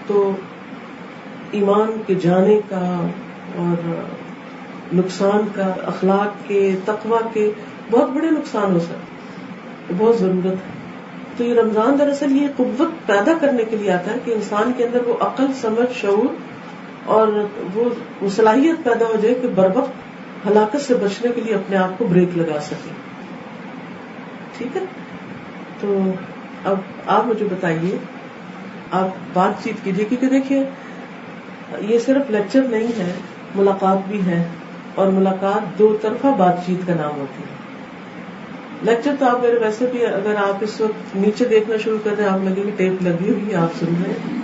تو ایمان کے جانے کا اور نقصان کا، اخلاق کے، تقویٰ کے بہت بڑے نقصان ہو سکتے. بہت ضرورت ہے. تو یہ رمضان دراصل یہ قوت پیدا کرنے کے لیے آتا ہے کہ انسان کے اندر وہ عقل، سمجھ، شعور اور وہ صلاحیت پیدا ہو جائے کہ بر وقت ہلاکت سے بچنے کے لیے اپنے آپ کو بریک لگا سکے. ٹھیک ہے. تو اب آپ مجھے بتائیے، آپ بات چیت کیجیے، کیونکہ دیکھیے یہ صرف لیکچر نہیں ہے، ملاقات بھی ہے، اور ملاقات دو طرفہ بات چیت کا نام ہوتی ہے. لیکچر تو آپ میرے ویسے بھی، اگر آپ اس وقت نیچے دیکھنا شروع کر دیں آپ لگے کہ ٹیپ لگی ہوئی ہے، آپ سن رہے ہیں،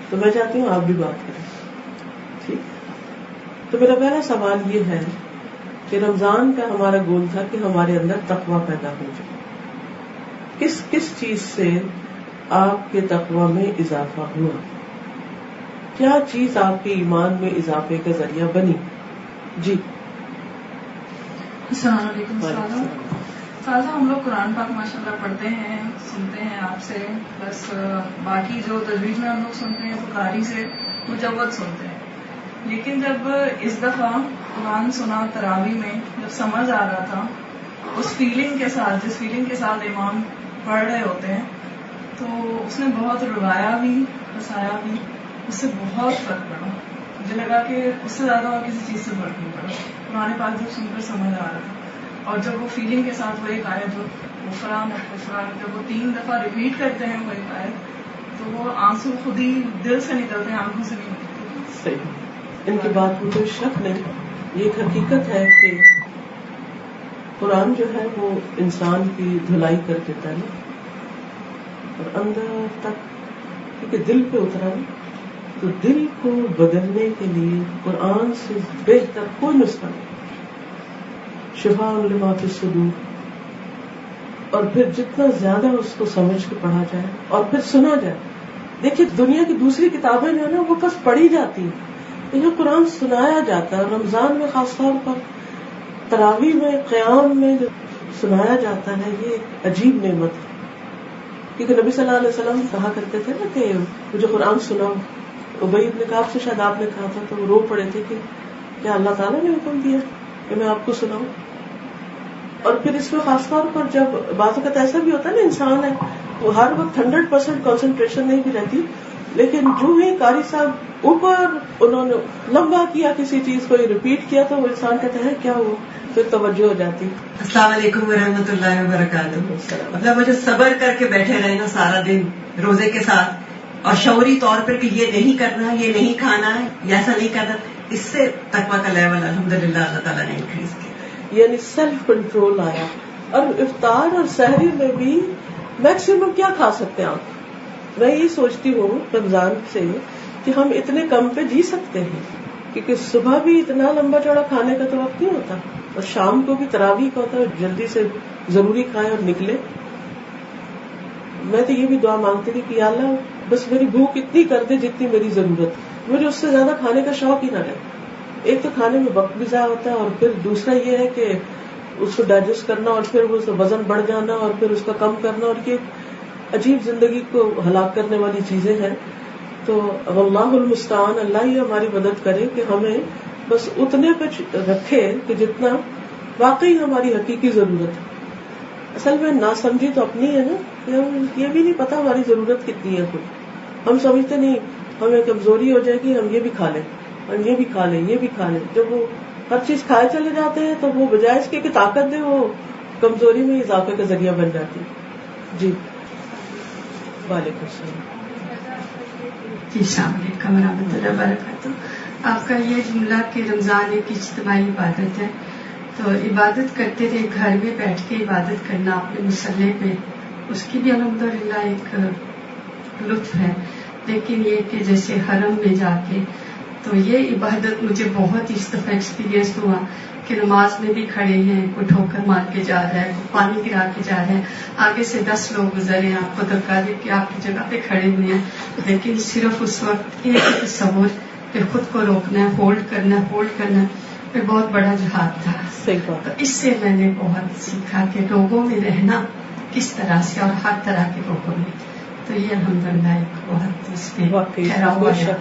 تو میں چاہتی ہوں آپ بھی بات کریں. ٹھیک. تو میرا پہلا سوال یہ ہے کہ رمضان کا ہمارا گول تھا کہ ہمارے اندر تقویٰ پیدا ہو جائے. کس چیز سے آپ کے تقویٰ میں اضافہ ہوا؟ کیا چیز آپ کے ایمان میں اضافے کا ذریعہ بنی؟ جی.
السلام علیکم. سازا ہم لوگ قرآن پاک ماشاء اللہ پڑھتے ہیں، سنتے ہیں آپ سے، بس باقی جو تجوید میں ہم لوگ سنتے ہیں تو قاری سے مجود سنتے ہیں. لیکن جب اس دفعہ قرآن سنا تراویح میں، جب سمجھ آ رہا تھا اس فیلنگ کے ساتھ، جس فیلنگ کے ساتھ امام پڑھ رہے ہوتے ہیں، تو اس نے بہت روایا بھی، ہنسایا بھی. اس سے بہت فرق پڑا. مجھے لگا کہ اس سے زیادہ اور کسی چیز سے فرق نہیں پڑا. قرآن پاک جب سن کر سمجھ آ رہا تھا، اور جب وہ فیلنگ کے ساتھ وہ ایک آیت جو غفران جب وہ 3 دفعہ ریپیٹ کرتے ہیں وہ ایک آیت، تو وہ آنسو خود ہی دل سے نکلتے ہیں، آنکھوں سے نہیں نکلتے.
صحیح. ان کی بات میں کوئی شک نہیں. یہ ایک حقیقت ہے کہ قرآن جو ہے وہ انسان کی دھلائی کر دیتا ہے اور اندر تک، کیونکہ دل پہ اترا ہے، تو دل کو بدلنے کے لیے قرآن سے بہتر کوئی نسخہ نہیں. شفاء لما فی الصدور. اور پھر جتنا زیادہ اس کو سمجھ کے پڑھا جائے اور پھر سنا جائے. دیکھیے دنیا کی دوسری کتابیں جو ہے نا وہ بس پڑھی جاتی ہیں، لیکن قرآن سنایا جاتا ہے. رمضان میں خاص طور پر تراویح میں، قیام میں جو سنایا جاتا ہے، یہ ایک عجیب نعمت ہے. کیونکہ نبی صلی اللہ علیہ وسلم کہا کرتے تھے نا کہ مجھے قرآن سناؤ. ابی بن کعب سے شاید آپ نے کہا تھا، تو وہ رو پڑے تھے کہ کیا اللہ تعالیٰ نے حکم دیا کہ میں آپ کو سناؤں. اور پھر اس میں خاص طور پر جب بعض اوقات ایسا بھی ہوتا ہے نا، انسان ہے وہ ہر وقت 100% کنسنٹریشن نہیں بھی رہتی، لیکن جو ہی قاری صاحب اوپر انہوں نے لمبا کیا کسی چیز کو، ریپیٹ کیا، تو وہ انسان کہتا ہے کیا ہوا، پھر توجہ ہو جاتی.
السلام علیکم ورحمۃ اللہ وبرکاتہ. مطلب مجھے صبر کر کے بیٹھے رہے نا سارا دن روزے کے ساتھ، اور شعوری طور پر کہ یہ نہیں کرنا ہے، یہ نہیں کھانا ہے، یہ ایسا نہیں کرنا، اس سے تقویٰ کا لیول الحمدللہ اللہ تعالیٰ نے انکریز کیا.
یعنی سیلف کنٹرول آیا. اور افطار اور سحری میں بھی میکسیمم کیا کھا سکتے ہیں آپ؟ میں یہ سوچتی ہوں رمضان سے کہ ہم اتنے کم پہ جی سکتے ہیں، کیونکہ صبح بھی اتنا لمبا چوڑا کھانے کا تو وقت نہیں ہوتا، اور شام کو بھی تراویح کا ہوتا ہے، جلدی سے ضروری کھائے اور نکلے. میں تو یہ بھی دعا مانگتی تھی کہ یا اللہ بس میری بھوک اتنی کر دے جتنی میری ضرورت، مجھے اس سے زیادہ کھانے کا شوق ہی نہ رہے. ایک تو کھانے میں وقت بھی ضائع ہوتا ہے، اور پھر دوسرا یہ ہے کہ اس کو ڈائجسٹ کرنا، اور پھر وہ وزن بڑھ جانا، اور پھر اس کا کم کرنا، اور یہ عجیب زندگی کو ہلاک کرنے والی چیزیں ہیں. تو اللہ المستعان، اللہ ہی ہماری مدد کرے کہ ہمیں بس اتنے پہ رکھے کہ جتنا واقعی ہماری حقیقی ضرورت ہے. اصل میں ناسمجھی تو اپنی ہے نا، یہ بھی نہیں پتا ہماری ضرورت کتنی ہے. کوئی ہم سمجھتے نہیں ہمیں کمزوری ہو جائے گی، ہم یہ بھی کھا لیں، ہم یہ بھی کھا لیں، یہ بھی کھا لیں. جب وہ ہر چیز کھائے چلے جاتے ہیں تو وہ بجائے اس کے کہ طاقت دے، وہ کمزوری میں اضافے کا ذریعہ بن جاتی ہے. جی وعلیکم السلام.
جی السلام علیکم ورحمۃ اللہ وبرکاتہ. آپ کا یہ جملہ کہ رمضان ایک اجتماعی عبادت ہے، تو عبادت کرتے تھے گھر میں بیٹھ کے عبادت کرنا اپنے مسلح پہ، اس کی بھی الحمدللہ ایک لطف ہے. لیکن یہ کہ جیسے حرم میں جا کے، تو یہ عبادت مجھے بہت اس دفعہ ایکسپیرینس ہوا کہ نماز میں بھی کھڑے ہیں، کوئی ٹھوکر مار کے جا رہا ہے، کوئی پانی گرا کے جا رہے ہیں، آگے سے 10 لوگ گزرے ہیں، آپ کو دھکا دے کے آپ کی جگہ پہ کھڑے ہوئے ہیں، لیکن صرف اس وقت ایک تصور کہ خود کو روکنا ہے، ہولڈ کرنا ہے، ہولڈ کرنا ہے. یہ بہت بڑا جہاد تھا. تو اس سے میں نے بہت سیکھا کہ لوگوں میں رہنا کس طرح سے، اور ہر طرح کے لوگوں میں. تو یہ الحمدللہ ایک بہت اس میں ٹھہرا ہوا ہے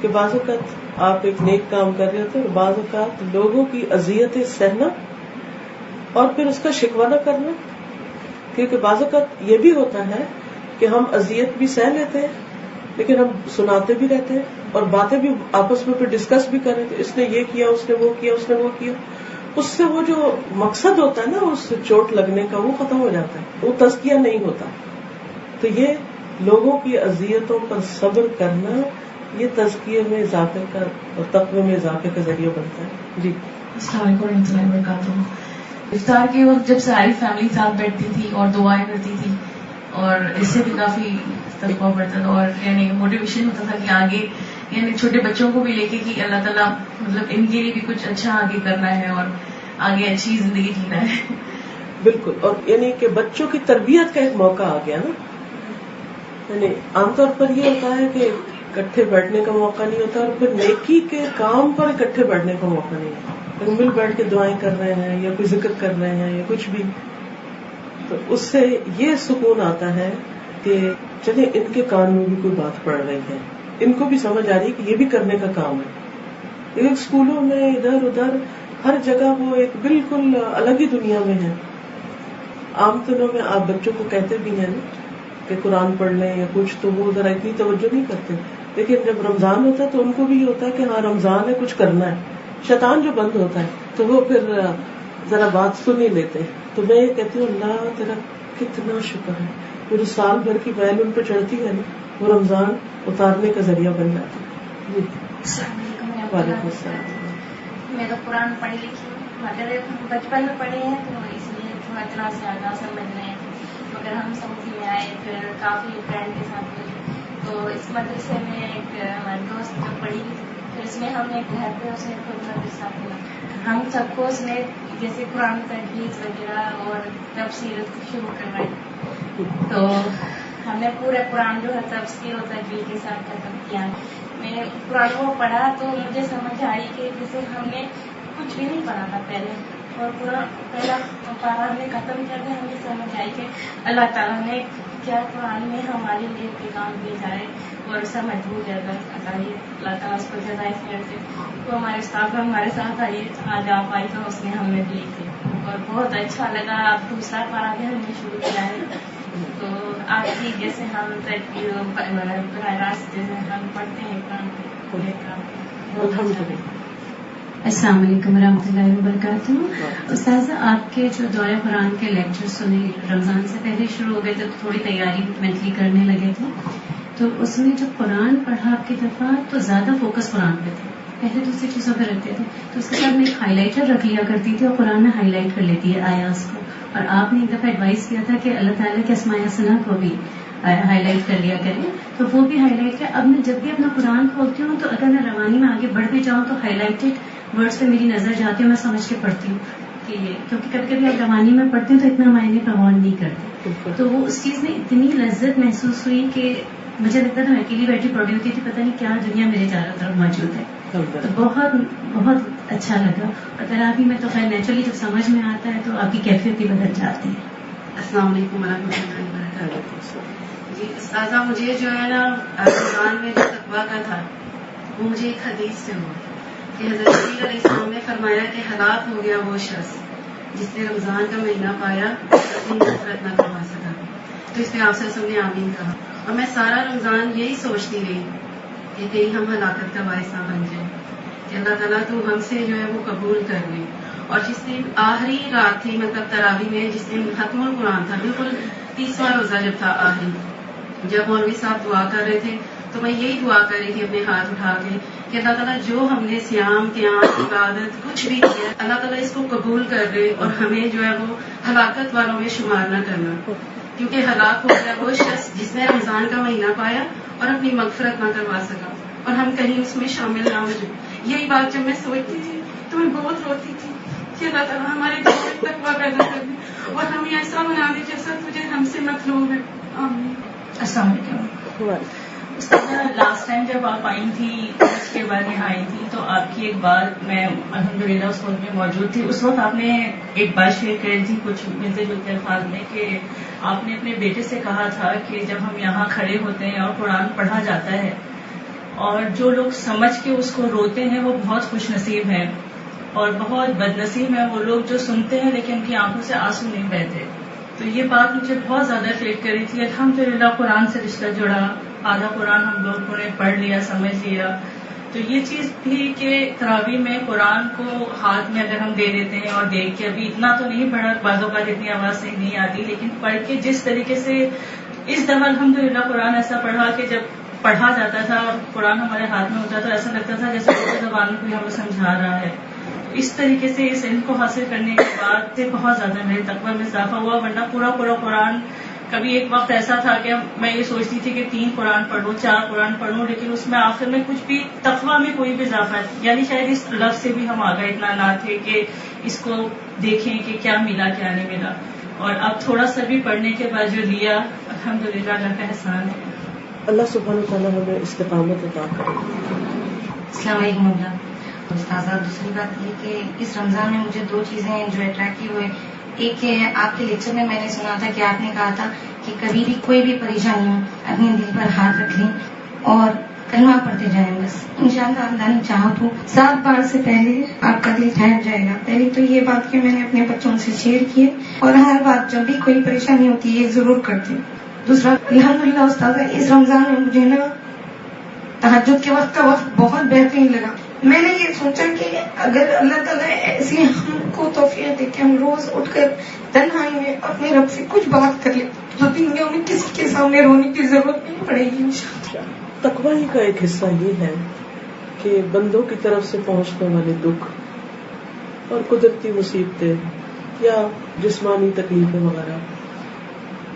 کہ بعض اوقات آپ ایک نیک کام کر رہے ہوتے ہیں، اور بعض اوقات لوگوں کی اذیتیں سہنا اور پھر اس کا شکوہ نہ کرنا. کیونکہ بعض اوقات یہ بھی ہوتا ہے کہ ہم اذیت بھی سہ لیتے ہیں، لیکن ہم سناتے بھی رہتے ہیں اور باتیں بھی آپس میں پھر ڈسکس بھی کریں کہ اس نے یہ کیا، اس نے وہ کیا، اس نے وہ کیا. اس سے وہ جو مقصد ہوتا ہے نا اس سے چوٹ لگنے کا، وہ ختم ہو جاتا ہے، وہ تزکیہ نہیں ہوتا. تو یہ لوگوں کی اذیتوں پر صبر کرنا، یہ تزکیے میں اضافے کا اور تقوی میں اضافے کا ذریعہ بنتا ہے. جی
السلام علیکم ورحمۃ اللہ وبرکاتہ. افطار کے وقت جب ساری فیملی ساتھ بیٹھتی تھی اور دعائیں کرتی تھی، اور اس سے بھی کافی تقویٰ بڑھتا تھا، اور یعنی موٹیویشن ہوتا تھا کہ آگے یعنی چھوٹے بچوں کو بھی لے کے کہ اللہ تعالیٰ مطلب ان کے لیے بھی کچھ اچھا آگے کرنا ہے اور آگے اچھی زندگی جینا ہے.
بالکل. اور یعنی کہ بچوں کی تربیت کا ایک موقع آ گیا نا. یعنی عام طور پر یہ ہوتا ہے کہ اکٹھے بیٹھنے کا موقع نہیں ہوتا، اور پھر نیکی کے کام پر اکٹھے بیٹھنے کا موقع نہیں ہوتا. مل بیٹھ کے دعائیں کر رہے ہیں یا کوئی ذکر کر رہے ہیں یا کچھ بھی، تو اس سے یہ سکون آتا ہے کہ چلے ان کے کان میں بھی کوئی بات پڑ رہی ہے، ان کو بھی سمجھ آ رہی ہے کہ یہ بھی کرنے کا کام ہے. ایک اسکولوں میں ادھر ادھر ہر جگہ وہ ایک بالکل الگ ہی دنیا میں ہے. عام دنوں میں آپ بچوں کو کہتے بھی ہیں نا کہ قرآن پڑھ لیں یا کچھ، تو وہ ذرا اتنی توجہ نہیں کرتے. لیکن جب رمضان ہوتا ہے تو ان کو بھی یہ ہوتا ہے کہ ہاں رمضان ہے، کچھ کرنا ہے. شیطان جو بند ہوتا ہے تو وہ پھر ذرا بات سن ہی لیتے. تو میں یہ کہتی ہوں اللہ تیرا کتنا شکر ہے، وہ جو سال بھر کی بیل ان پہ چڑھتی ہے نا، وہ رمضان اتارنے کا ذریعہ بن جاتی ہے. وعلیکم السلام.
میں تو قرآن پڑھی لکھی مگر بچپن میں پڑھے ہیں تو اس لیے تھوڑا اتنا زیادہ سمجھ میں، مگر ہم سمجھ میں آئے پھر کافی فرینڈ کے ساتھ ملی. تو اس مدرسے میں ایک ہماری دوست جو پڑھی، پھر اس میں ہم نے گھر پہ اسے خود مدرسہ کیا. ہم سب کو اس نے جیسے قرآن تحفیظ وغیرہ اور تفسیر شروع کروائی. تو ہم نے پورے قرآن جو ہے تفسیر و تجوید کے ساتھ ختم کیا. میں نے قرآن کو پڑھا تو مجھے سمجھ آئی کہ جیسے ہم نے کچھ بھی نہیں پڑھا تھا پہلے، اور پورا پہلا پارہ ہم نے ختم کر کے ہمیں سمجھ آئی کہ اللہ تعالیٰ نے کیا قرآن میں ہمارے لیے پیغام بھیجا ہے اور سمجھ بہت زیادہ آئی. اللہ تعالیٰ اس کو جزائے خیر سے. تو ہمارے اسٹاف ہمارے ساتھ آئیے، آج آپ آئی تو اس نے ہمیں دی تھی اور بہت اچھا لگا. اب دوسرا پارہ بھی ہم نے شروع کیا ہے. تو آپ کی جیسے ہم براہ راست جیسے ہم پڑھتے ہیں
السلام علیکم ورحمۃ اللہ وبرکاتہ. استاذہ آپ کے جو دورہ قرآن کے لیکچر سنے رمضان سے پہلے شروع ہو گئے تھے، تھوڑی تیاری مینٹلی کرنے لگے تھے، تو اس میں جب قرآن پڑھا آپ کی دفعہ تو زیادہ فوکس قرآن پہ تھا، پہلے دوسری چیزوں پہ رکھتے تھے. تو اس کے ساتھ میں ایک ہائی لائٹر رکھ لیا کرتی تھی اور قرآن میں ہائی لائٹ کر لیتی ہے آیات کو،
اور آپ نے ایک دفعہ ایڈوائز کیا تھا کہ اللہ تعالیٰ کے اسماء الحسنہ کو بھی ہائی لائٹ کر لیا کریں، تو وہ بھی ہائی لائٹ کیا. اب میں جب بھی اپنا قرآن کھولتی ہوں تو اگر میں روانی میں آگے بڑھ بھی جاؤں تو ہائی لائٹڈ ورڈس پہ میری نظر جاتی ہے، میں سمجھ کے پڑھتی ہوں کہ کیونکہ کبھی کبھی آپ روانی میں پڑھتے ہیں تو اتنا معنی پہ غور نہیں کرتے. تو وہ اس چیز میں اتنی لذت محسوس ہوئی کہ مجھے لگتا تھا میں اکیلی بیٹھی پڑھی ہوتی تھی، پتہ نہیں کیا دنیا میرے چاروں طرف موجود ہے. تو بہت بہت اچھا لگا. اور تراویح میں تو خیر نیچرلی جب سمجھ میں آتا ہے تو آپ کی کیفیت بھی بدل جاتی ہے.
السلام علیکم ورحمۃ اللہ وبرکاتہ. جی استاذہ، مجھے جو ہے نا رمضان میں جو تقویٰ کا تھا وہ مجھے ایک حدیث سے ہوا کہ حضرت علیہ السلام نے فرمایا کہ ہلاک ہو گیا وہ شخص جس نے رمضان کا مہینہ پایا اپنی نفرت نہ کروا سکا. تو اس میں آپ سے نے آمین کہا. اور میں سارا رمضان یہی سوچتی رہی کہ کہیں ہم ہلاکت کا باعث نہ بن جائیں، کہ اللہ تعالیٰ تو ہم سے جو ہے وہ قبول کر لے. اور جس دن آخری رات تھی مطلب تراویح میں، جس دن ختم القرآن تھا، بالکل 30واں روزہ جب تھا آخری، جب مولوی صاحب دعا کر رہے تھے تو میں یہی دعا کر رہی تھی اپنے ہاتھ اٹھا کے کہ اللہ تعالیٰ جو ہم نے صیام قیام عبادت کچھ بھی کیا اللہ تعالیٰ اس کو قبول کر لے اور ہمیں جو ہے وہ ہلاکت والوں میں شمار نہ کرنا، کیونکہ ہلاک ہو گیا وہ شخص جس نے رمضان کا مہینہ پایا اور اپنی مغفرت نہ کروا سکا، اور ہم کہیں اس میں شامل نہ ہو جائیں. یہی بات جب میں سوچتی تھی تو میں بہت روتی تھی کہ اللہ تعالیٰ ہمارے دل میں تقویٰ پیدا کر دے اور ہمیں ایسا بنا دے جیسا تجھے ہم سے مطلوب ہے. آمین.
السلام علیکم. لاسٹ ٹائم جب آپ آئی تھی اس کے بعد یہاں آئی تھی تو آپ کی ایک بات میں الحمدللہ اس وقت میں موجود تھی. اس وقت آپ نے ایک بات شیئر کری تھی کچھ ملتے جلتے الفاظ میں کہ آپ نے اپنے بیٹے سے کہا تھا کہ جب ہم یہاں کھڑے ہوتے ہیں اور قرآن پڑھا جاتا ہے اور جو لوگ سمجھ کے اس کو روتے ہیں وہ بہت خوش نصیب ہیں، اور بہت بد نصیب ہیں وہ لوگ جو سنتے ہیں لیکن ان کی آنکھوں سے آنسو نہیں بہتے. تو یہ بات مجھے بہت زیادہ فیل کری تھی. الحمدللہ قرآن سے رشتہ جڑا، آدھا قرآن ہم لوگوں نے پڑھ لیا، سمجھ لیا. تو یہ چیز بھی کہ تراویح میں قرآن کو ہاتھ میں اگر ہم دے دیتے ہیں اور دیکھ کے، ابھی اتنا تو نہیں پڑھا، بعضوں کا اتنی آواز سے نہیں آتی، لیکن پڑھ کے جس طریقے سے اس دفعہ الحمدللہ قرآن ایسا پڑھا کہ جب پڑھا جاتا تھا اور قرآن ہمارے ہاتھ میں ہوتا تو ایسا لگتا تھا جیسے اردو زبان کوئی ہمیں سمجھا رہا ہے. اس طریقے سے اس علم کو حاصل کرنے کے بعد سے بہت زیادہ میرے تقویٰ میں اضافہ ہوا. ورنہ پورا قرآن کبھی ایک وقت ایسا تھا کہ میں یہ سوچتی تھی کہ 3 قرآن پڑھوں 4 قرآن پڑھوں، لیکن اس میں آخر میں کچھ بھی تقویٰ میں کوئی بھی اضافہ ہے، یعنی شاید اس لفظ سے بھی ہم آگے اتنا نہ تھے کہ اس کو دیکھیں کہ کیا ملا کیا نہیں ملا. اور اب تھوڑا سا بھی پڑھنے کے بعد جو لیا الحمدللہ اللہ کا احسان ہے. اللہ سبحانہ وتعالیٰ ہمیں استقامت عطا کرے.
السلام علیکم. استاذہ، دوسری بات یہ کہ اس رمضان میں مجھے 2 چیزیں جو اٹریکٹیو ہوئے. ایک کہ آپ کے لیکچر میں نے سنا تھا کہ آپ نے کہا تھا کہ کبھی بھی کوئی بھی پریشانی ہو اپنے دل پر ہاتھ رکھ لیں اور کلمہ پڑھتے جائیں. بس انشاءاللہ اللہ نے چاہا تو 7 بار سے پہلے آپ کا دل ٹھہر جائے گا. پہلی تو یہ بات کہ میں نے اپنے بچوں سے شیئر کی اور ہر بات جب بھی کوئی پریشانی ہوتی ہے یہ ضرور کرتے. دوسرا الحمدللہ استاذہ اس رمضان میں مجھے نا تہجد کے وقت کا وقت بہت بہترین لگا. میں نے یہ سوچا کہ اگر اللہ تعالیٰ ایسی ہم کو توفیق دے کہ ہم روز اٹھ کر تنہائی میں اپنے رب سے کچھ بات کر لیں تو دنیا میں کسی کے سامنے رونے کی ضرورت نہیں پڑے گی انشاءاللہ.
تقوی کا ایک حصہ یہ ہے کہ بندوں کی طرف سے پہنچنے والے دکھ اور قدرتی مصیبتیں یا جسمانی تکلیفیں وغیرہ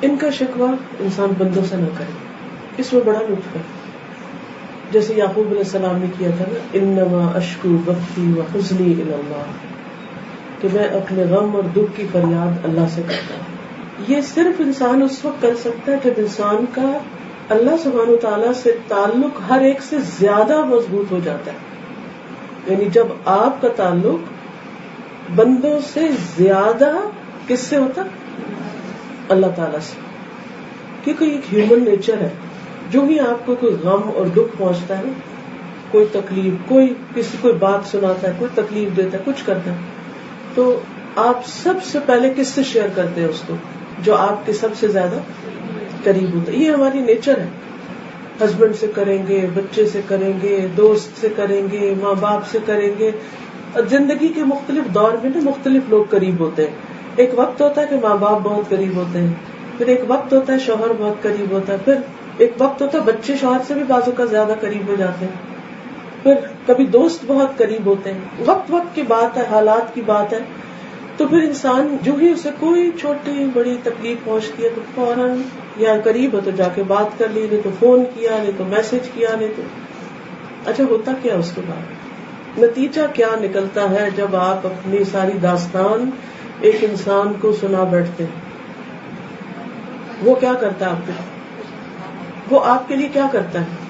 ان کا شکوہ انسان بندوں سے نہ کرے. اس میں بڑا لطف ہے. جیسے یعقوب علیہ السلام نے کیا تھا نا، انما اشکو بثی وحزنی الی اللہ، کہ میں اپنے غم اور دکھ کی فریاد اللہ سے کرتا ہوں. یہ صرف انسان اس وقت کر سکتا ہے جب انسان کا اللہ سبحانہ و تعالیٰ سے تعلق ہر ایک سے زیادہ مضبوط ہو جاتا ہے. یعنی جب آپ کا تعلق بندوں سے زیادہ کس سے ہوتا؟ اللہ تعالیٰ سے. کیونکہ ایک ہیومن نیچر ہے، جو ہی آپ کو کوئی غم اور دکھ پہنچتا ہے، کوئی تکلیف، کوئی بات سناتا ہے، کوئی تکلیف دیتا ہے، کچھ کرتا ہے، تو آپ سب سے پہلے کس سے شیئر کرتے ہیں؟ اس کو جو آپ کے سب سے زیادہ قریب ہوتا ہے. یہ ہماری نیچر ہے. ہسبینڈ سے کریں گے، بچے سے کریں گے، دوست سے کریں گے، ماں باپ سے کریں گے. زندگی کے مختلف دور میں مختلف لوگ قریب ہوتے ہیں. ایک وقت ہوتا ہے کہ ماں باپ بہت قریب ہوتے ہیں، پھر ایک وقت ہوتا ہے شوہر بہت قریب ہوتا ہے، پھر ایک وقت ہوتا ہے بچے شوہر سے بھی بازو کا زیادہ قریب ہو جاتے ہیں، پھر کبھی دوست بہت قریب ہوتے ہیں. وقت کی بات ہے، حالات کی بات ہے. تو پھر انسان جو ہی اسے کوئی چھوٹی بڑی تکلیف پہنچتی ہے تو فوراً یا قریب ہے تو جا کے بات کر لی, نہیں تو فون کیا, نہیں تو میسج کیا, نہیں تو اچھا ہوتا کیا اس کے بعد نتیجہ کیا نکلتا ہے جب آپ اپنی ساری داستان ایک انسان کو سنا بیٹھتے ہیں. وہ کیا کرتا ہے آپ کے, وہ آپ کے لیے کیا کرتا ہے؟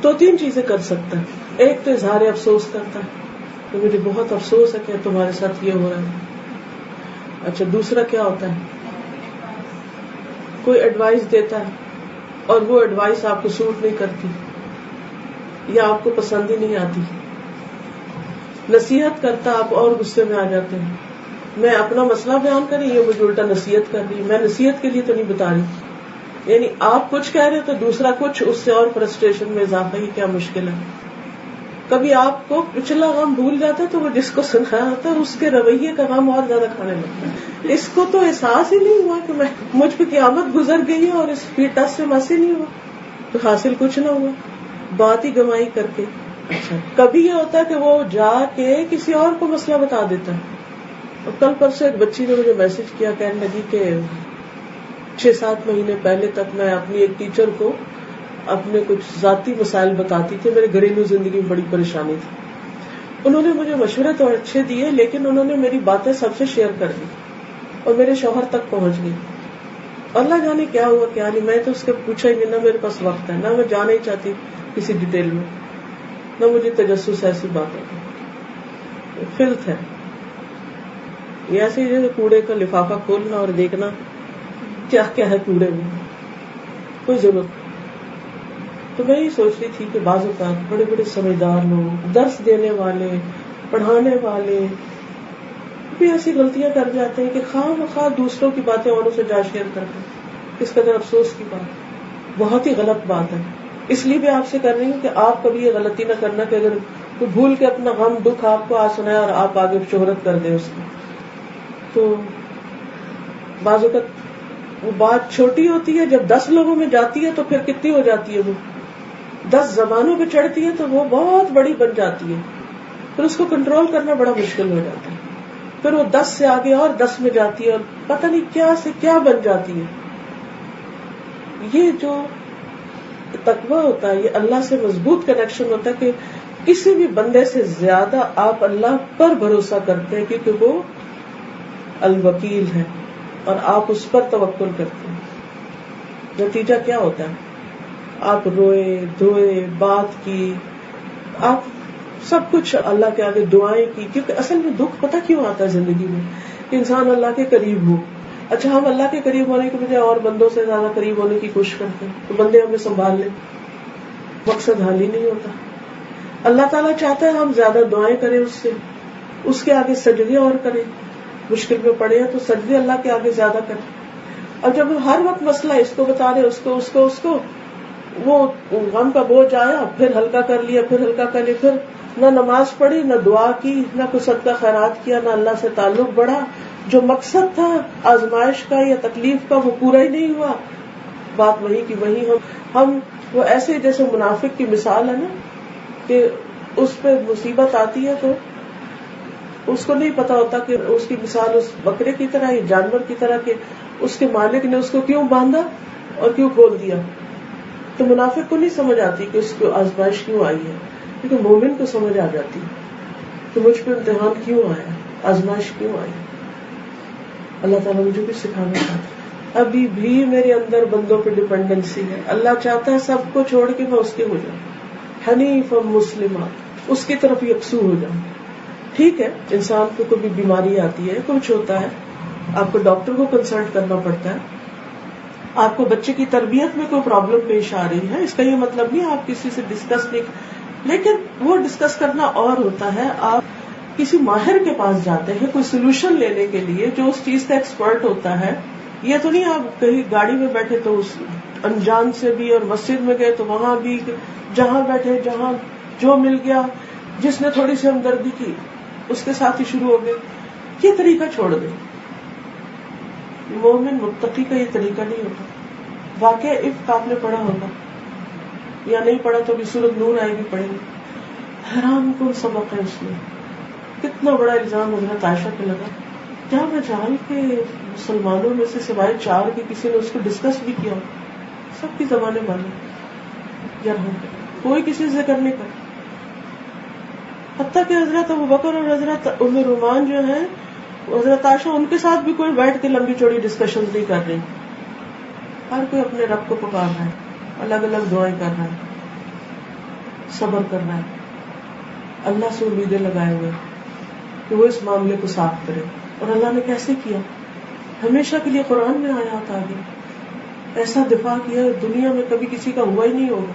2-3 چیزیں کر سکتا ہے. ایک تو اظہار افسوس کرتا ہے کہ مجھے بہت افسوس ہے کہ تمہارے ساتھ یہ ہو رہا ہے. اچھا دوسرا کیا ہوتا ہے؟ کوئی ایڈوائس دیتا ہے اور وہ ایڈوائس آپ کو سوٹ نہیں کرتی یا آپ کو پسند ہی نہیں آتی. نصیحت کرتا, آپ اور غصے میں آ جاتے ہیں. میں اپنا مسئلہ بیان کر رہی, یہ مجھے الٹا نصیحت کر رہی. میں نصیحت کے لیے تو نہیں بتا رہی, یعنی آپ کچھ کہہ رہے تو دوسرا کچھ, اس سے اور فرسٹریشن میں اضافہ. ہی کیا مشکل ہے. کبھی آپ کو پچھلا غم بھول جاتا ہے تو وہ جس کو سنایا ہوتا ہے اس کے رویے کا غم اور زیادہ کھانے لگتا ہے. اس کو تو احساس ہی نہیں ہوا کہ مجھ پہ قیامت گزر گئی ہے اور اس کی ٹس سے مس ہی نہیں ہوا, تو حاصل کچھ نہ ہوا, بات ہی گمائی کر کے. اچھا کبھی یہ ہوتا ہے کہ وہ جا کے کسی اور کو مسئلہ بتا دیتا ہے. اور کل پرسوں ایک بچی نے مجھے میسج کیا, کہنے لگی کہ 6-7 مہینے پہلے تک میں اپنی ایک ٹیچر کو اپنے کچھ ذاتی مسائل بتاتی تھی, میرے گھریلو زندگی میں بڑی پریشانی تھی. انہوں نے مجھے مشورے تو اچھے دیے لیکن انہوں نے میری باتیں سب سے شیئر کر دی اور میرے شوہر تک پہنچ گئی. اللہ جانے کیا ہوا کیا نہیں, میں تو اس کے پوچھا ہی نہیں, نہ میرے پاس وقت ہے, نہ میں جانا ہی چاہتی کسی ڈیٹیل میں, نہ مجھے تجسس ایسی باتیں. فلت ہے یہ, ایسے ہی جیسے کوڑے کا لفافہ کھولنا اور دیکھنا کیا کیا ہے کوڑے میں, کوئی ضرورت. تو میں یہ سوچ رہی تھی کہ بعض اوقات بڑے بڑے سمجھدار لوگ, درس دینے والے, پڑھانے والے بھی ایسی غلطیاں کر جاتے ہیں کہ خواہ مخواہ دوسروں کی باتیں اوروں سے جا شیئر کرتے ہیں. اس قدر افسوس کی بات, بہت ہی غلط بات ہے. اس لیے بھی آپ سے کر رہی ہوں کہ آپ کبھی یہ غلطی نہ کرنا کہ اگر کوئی بھول کے اپنا غم دکھ آپ کو آج سنائے اور آپ آگے شہرت کر دیں اس کی. تو بعض اوقات وہ بات چھوٹی ہوتی ہے, جب 10 لوگوں میں جاتی ہے تو پھر کتنی ہو جاتی ہے, وہ 10 زبانوں پہ چڑھتی ہے تو وہ بہت بڑی بن جاتی ہے. پھر اس کو کنٹرول کرنا بڑا مشکل ہو جاتا ہے. پھر وہ 10 سے آگے اور 10 میں جاتی ہے اور پتہ نہیں کیا سے کیا بن جاتی ہے. یہ جو تقویٰ ہوتا ہے, یہ اللہ سے مضبوط کنیکشن ہوتا ہے کہ کسی بھی بندے سے زیادہ آپ اللہ پر بھروسہ کرتے ہیں کیونکہ وہ الوکیل ہے اور آپ اس پر توکل کرتے ہیں. نتیجہ کیا ہوتا ہے, آپ روئے دھوئے بات کی, آپ سب کچھ اللہ کے آگے دعائیں کی, کیونکہ اصل میں دکھ پتہ کیوں آتا ہے زندگی میں کہ انسان اللہ کے قریب ہو. اچھا ہم اللہ کے قریب ہونے کے بجائے اور بندوں سے زیادہ قریب ہونے کی کوشش کرتے ہیں تو بندے ہمیں سنبھال لیں, مقصد حل ہی نہیں ہوتا. اللہ تعالیٰ چاہتا ہے ہم زیادہ دعائیں کریں اس سے, اس کے آگے سجدے اور کریں, مشکل میں پڑے ہیں تو سجدے اللہ کے آگے زیادہ کریں. اور جب ہر وقت مسئلہ اس کو بتا رہے اس کو وہ غم کا بوجھ آیا, پھر ہلکا کر لیا, پھر نہ نماز پڑھی, نہ دعا کی, نہ کوئی صدقہ خیرات کیا, نہ اللہ سے تعلق بڑھا. جو مقصد تھا آزمائش کا یا تکلیف کا وہ پورا ہی نہیں ہوا. بات وہی کی وہی. ہم وہ ایسے جیسے منافق کی مثال ہے نا کہ اس پہ مصیبت آتی ہے تو اس کو نہیں پتا ہوتا کہ اس کی مثال اس بکرے کی طرح یا جانور کی طرح کہ اس کے مالک نے اس کو کیوں باندھا اور کیوں کھول دیا. تو منافق کو نہیں سمجھ آتی کہ اس کو آزمائش کیوں آئی ہے, لیکن مومن کو سمجھ آ جاتی کہ مجھ پہ امتحان کیوں آیا, آزمائش کیوں آئی. اللہ تعالیٰ مجھے بھی سکھانا چاہتا ہے. ابھی بھی میرے اندر بندوں پہ ڈپینڈنسی ہے. اللہ چاہتا ہے سب کو چھوڑ کے میں اس کے ہو جاؤں, حنیف مسلمہ, اس کی طرف یکسو ہو جاؤں. ٹھیک ہے انسان کو کبھی بیماری آتی ہے, کچھ ہوتا ہے, آپ کو ڈاکٹر کو کنسلٹ کرنا پڑتا ہے. آپ کو بچے کی تربیت میں کوئی پرابلم پیش آ رہی ہے, اس کا یہ مطلب نہیں آپ کسی سے ڈسکس نہیں, لیکن وہ ڈسکس کرنا اور ہوتا ہے. آپ کسی ماہر کے پاس جاتے ہیں کوئی سولوشن لینے کے لیے جو اس چیز کا ایکسپرٹ ہوتا ہے. یہ تو نہیں آپ کہیں گاڑی میں بیٹھے تو اس انجان سے بھی, اور مسجد میں گئے تو وہاں بھی, جہاں بیٹھے جہاں جو مل گیا, جس نے تھوڑی سی ہمدردی کی اس کے ساتھ ہی شروع ہو گئے. یہ طریقہ چھوڑ دیں. مومن متقی کا یہ طریقہ نہیں ہوتا. واقعہ افک آپ نے پڑھا ہوگا یا نہیں پڑھا تو بھی سورۃ نور آئے گی, پڑھیں گے. حیران کن سبق ہے اس میں. کتنا بڑا الزام حضرت عائشہ پہ لگا کیا مجال کہ مسلمانوں میں سے سوائے 4 کے کسی نے اس کو ڈسکس بھی کیا؟ سب کی زبانیں بند یا کوئی کسی سے ذکر نہیں کرتا. حتیٰ کہ حضرت ابوبکر اور حضرت ام رومان جو ہیں، حضرت عائشہ، ان کے ساتھ بھی کوئی بیٹھ کے لمبی چوڑی ڈسکشن نہیں کر رہی. ہر کوئی اپنے رب کو پکار رہا ہے، الگ الگ دعائیں کر رہا ہے، صبر کر رہا ہے، اللہ سے امیدیں لگائے ہوئے کہ وہ اس معاملے کو صاف کرے. اور اللہ نے کیسے کیا؟ ہمیشہ کے لیے قرآن میں آیات آ گئی، ایسا دفاع کیا دنیا میں کبھی کسی کا ہوا ہی نہیں ہوگا،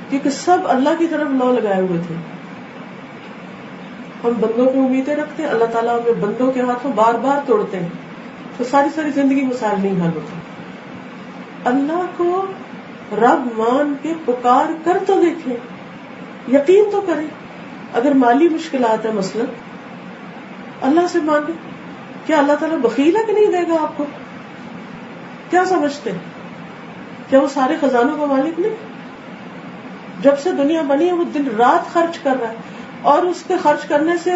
کیونکہ سب اللہ کی طرف لو لگائے ہوئے تھے. ہم بندوں پہ امیدیں رکھتے ہیں، اللہ تعالیٰ ہمیں بندوں کے ہاتھوں بار بار توڑتے ہیں، تو ساری زندگی مسائل نہیں حل ہوتے. اللہ کو رب مان کے پکار کر تو دیکھیں، یقین تو کریں. اگر مالی مشکلات ہے مثلا، اللہ سے مانگیں. کیا اللہ تعالیٰ بخیل ہے کہ نہیں دے گا آپ کو؟ کیا سمجھتے ہیں؟ کیا وہ سارے خزانوں کا مالک نہیں؟ جب سے دنیا بنی ہے وہ دن رات خرچ کر رہا ہے، اور اس کے خرچ کرنے سے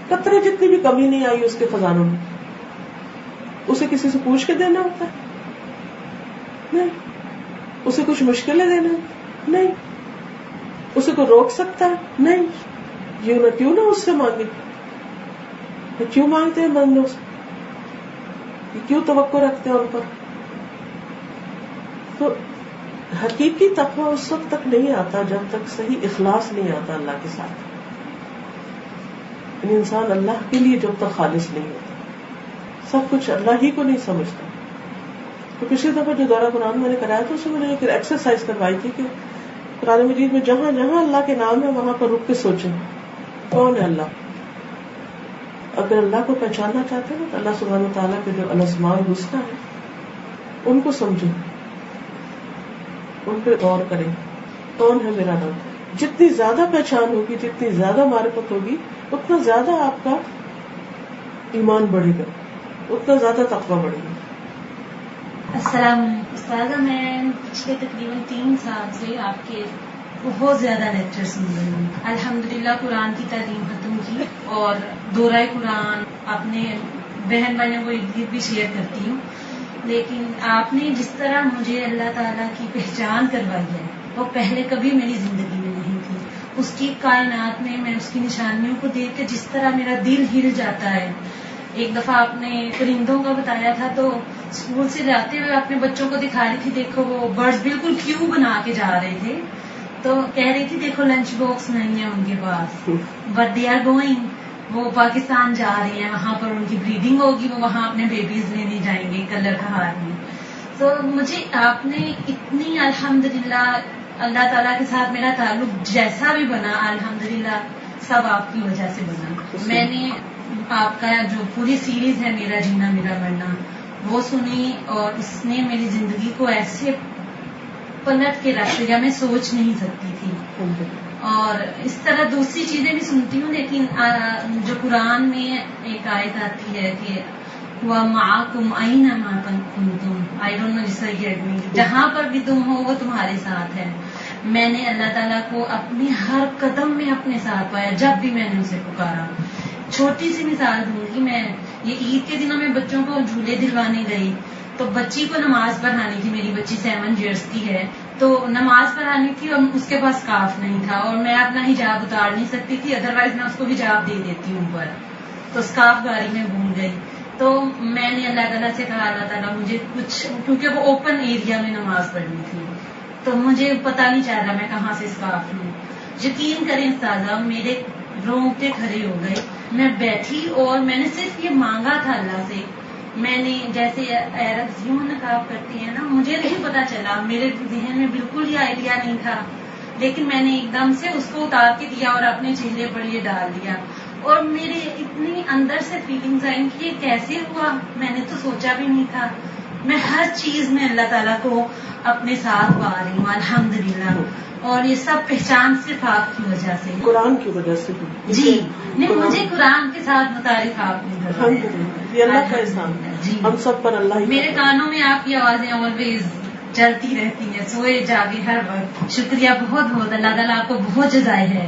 قطرے جتنی بھی کمی نہیں آئی اس کے خزانوں میں. اسے کسی سے پوچھ کے دینا ہوتا ہے؟ نہیں. اسے کچھ مشکلیں دینا؟ نہیں. اسے کوئی روک سکتا ہے؟ نہیں. کیوں نہ اس سے مانگے. کیوں مانگتے ہیں بندوں سے؟ کیوں توقع رکھتے ہیں ان پر؟ تو حقیقی تقویٰ اس وقت تک نہیں آتا جب تک صحیح اخلاص نہیں آتا اللہ کے ساتھ. انسان اللہ کے لیے جب تک خالص نہیں ہوتا، سب کچھ اللہ ہی کو نہیں سمجھتا. تو پچھلی دفعہ جو دورہ قرآن میں نے کرایا تھا، اس میں نے ایک ایکسرسائز کروائی تھی کہ قرآن مجید میں جہاں جہاں اللہ کے نام ہے وہاں پر رک کے سوچیں کون ہے اللہ. اگر اللہ کو پہچاننا چاہتے ہیں تو اللہ سبحانہ وتعالیٰ کے جو الاسماء الحسنی ہیں ان کو سمجھیں، ان پہ غور کریں. کون ہے میرا رب؟ جتنی زیادہ پہچان ہوگی، جتنی زیادہ معرفت ہوگی، اتنا زیادہ آپ کا ایمان بڑھے گا، اتنا زیادہ تقویٰ بڑھے گا.
السلام علیکم استاذہ، میں پچھلے تقریباً 3 سال سے آپ کے بہت زیادہ لیکچر سن رہی ہوں. الحمدللہ قرآن کی تعلیم ختم کی اور دورہ قرآن اپنے بہن بھائیوں کو ارد گرد بھی شیئر کرتی ہوں. لیکن آپ نے جس طرح مجھے اللہ تعالیٰ کی پہچان کروائی ہے وہ پہلے کبھی میری زندگی میں نہیں تھی. اس کی کائنات میں اس کی نشانیوں کو دیکھ کے جس طرح میرا دل ہل جاتا ہے. ایک دفعہ آپ نے پرندوں کا بتایا تھا، تو اسکول سے جاتے ہوئے اپنے بچوں کو دکھا رہی تھی، دیکھو وہ برڈز بالکل کیو بنا کے جا رہے تھے. تو کہہ رہی تھی دیکھو لنچ باکس نہیں ہے ان کے پاس، بٹ دے آر گوئنگ. وہ پاکستان جا رہے ہیں، وہاں پر ان کی بریڈنگ ہوگی، وہ وہاں اپنے بیبیز لینے جائیں گے کلر کہار میں. تو مجھے آپ نے اتنی الحمدللہ اللہ تعالیٰ کے ساتھ میرا تعلق جیسا بھی بنا، الحمدللہ سب آپ کی وجہ سے بنا. میں نے آپ کا جو پوری سیریز ہے میرا جینا میرا مرنا وہ سنی، اور اس نے میری زندگی کو ایسے پلٹ کے رکھ دیا میں سوچ نہیں سکتی تھی. اور اس طرح دوسری چیزیں بھی سنتی ہوں، لیکن جو قرآن میں ایک آیت آتی ہے کہ وَمَعَكُمْ أَيْنَمَا كُنْتُمْ، آئی ڈونٹ نو جس طرح جہاں پر بھی تم ہو وہ تمہارے ساتھ ہے. میں نے اللہ تعالیٰ کو اپنے ہر قدم میں اپنے ساتھ پایا جب بھی میں نے اسے پکارا. چھوٹی سی مثال دوں گی، میں یہ عید کے دنوں میں بچوں کو جھولے دلوانے گئی تو بچی کو نماز پڑھانی تھی. میری بچی 7 ایئرس کی ہے، تو نماز پڑھانی تھی اور اس کے پاس اسکارف نہیں تھا، اور میں اپنا حجاب اتار نہیں سکتی تھی، ادروائز میں اس کو حجاب دے دیتی ہوں اوپر. تو اسکارف گاڑی میں بھول گئی. تو میں نے اللہ تعالیٰ سے کہا اللہ تعالیٰ مجھے کچھ، کیونکہ وہ اوپن ایریا میں نماز پڑھنی تھی تو مجھے پتہ نہیں چل رہا میں کہاں سے اسکارف لوں. یقین کریں استاذہ میرے رونگٹے کھڑے ہو گئے. میں بیٹھی اور میں نے صرف یہ مانگا تھا اللہ سے. میں نے جیسے عورت یوں نقاب کرتی ہے نا، مجھے نہیں پتا چلا، میرے ذہن میں بالکل یہ آئیڈیا نہیں تھا، لیکن میں نے ایک دم سے اس کو اتار کے دیا اور اپنے چہرے پر یہ ڈال دیا. اور میرے اتنی اندر سے فیلنگز آئیں کہ یہ کیسے ہوا، میں نے تو سوچا بھی نہیں تھا. میں ہر چیز میں اللہ تعالیٰ کو اپنے ساتھ پا رہی ہوں الحمدللہ، اور یہ سب پہچان صرف آپ کی وجہ سے،
قرآن کی وجہ سے.
جی نہیں، مجھے قرآن کے ساتھ متعارف آپ نے
یہ اللہ کا احسان ہے.
جی
ہم سب پر اللہ ہی.
میرے کانوں میں آپ کی آوازیں آلویز چلتی رہتی ہیں، سوئے جاگے ہر وقت. شکریہ بہت بہت، اللہ تعالیٰ آپ کو بہت جزائے ہے.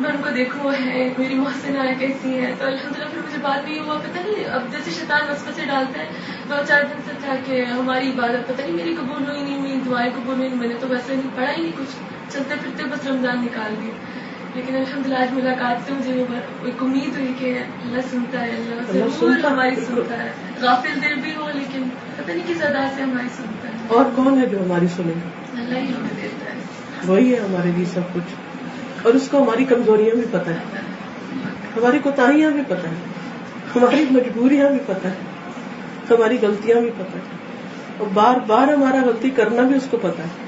میں ان کو دیکھوں ہے میری محسنہ کیسی ہے، تو الحمدللہ پھر مجھے بعد میں یہ ہوا پتہ نہیں اب جیسے شیطان وسوسے ڈالتا ہے 2-4 دن سے تھا کہ ہماری عبادت پتہ نہیں میری قبول ہوئی نہیں ہوئی، دعائیں قبول ہوئی نہیں، میں نے تو ویسے نہیں پڑھا ہی نہیں کچھ، چلتے پھرتے بس رمضان نکال دیا. لیکن الحمدللہ آج ملاقات سے مجھے ایک امید ہوئی کہ اللہ سنتا ہے، اللہ ضرور ہماری سنتا ہے، غافل دل بھی ہو لیکن پتہ نہیں کس ادا سے ہماری سنتا ہے.
اور کون ہے جو ہماری سنے؟
اللہ ہی ہمیں دیتا ہے،
وہی ہے ہمارے لیے سب کچھ، اور اس کو ہماری کمزوریاں بھی پتہ ہے، ہماری کوتاہیاں بھی پتہ ہے، ہماری مجبوریاں بھی پتہ ہے، ہماری غلطیاں بھی پتہ ہے، اور بار بار ہمارا غلطی کرنا بھی اس کو پتہ ہے.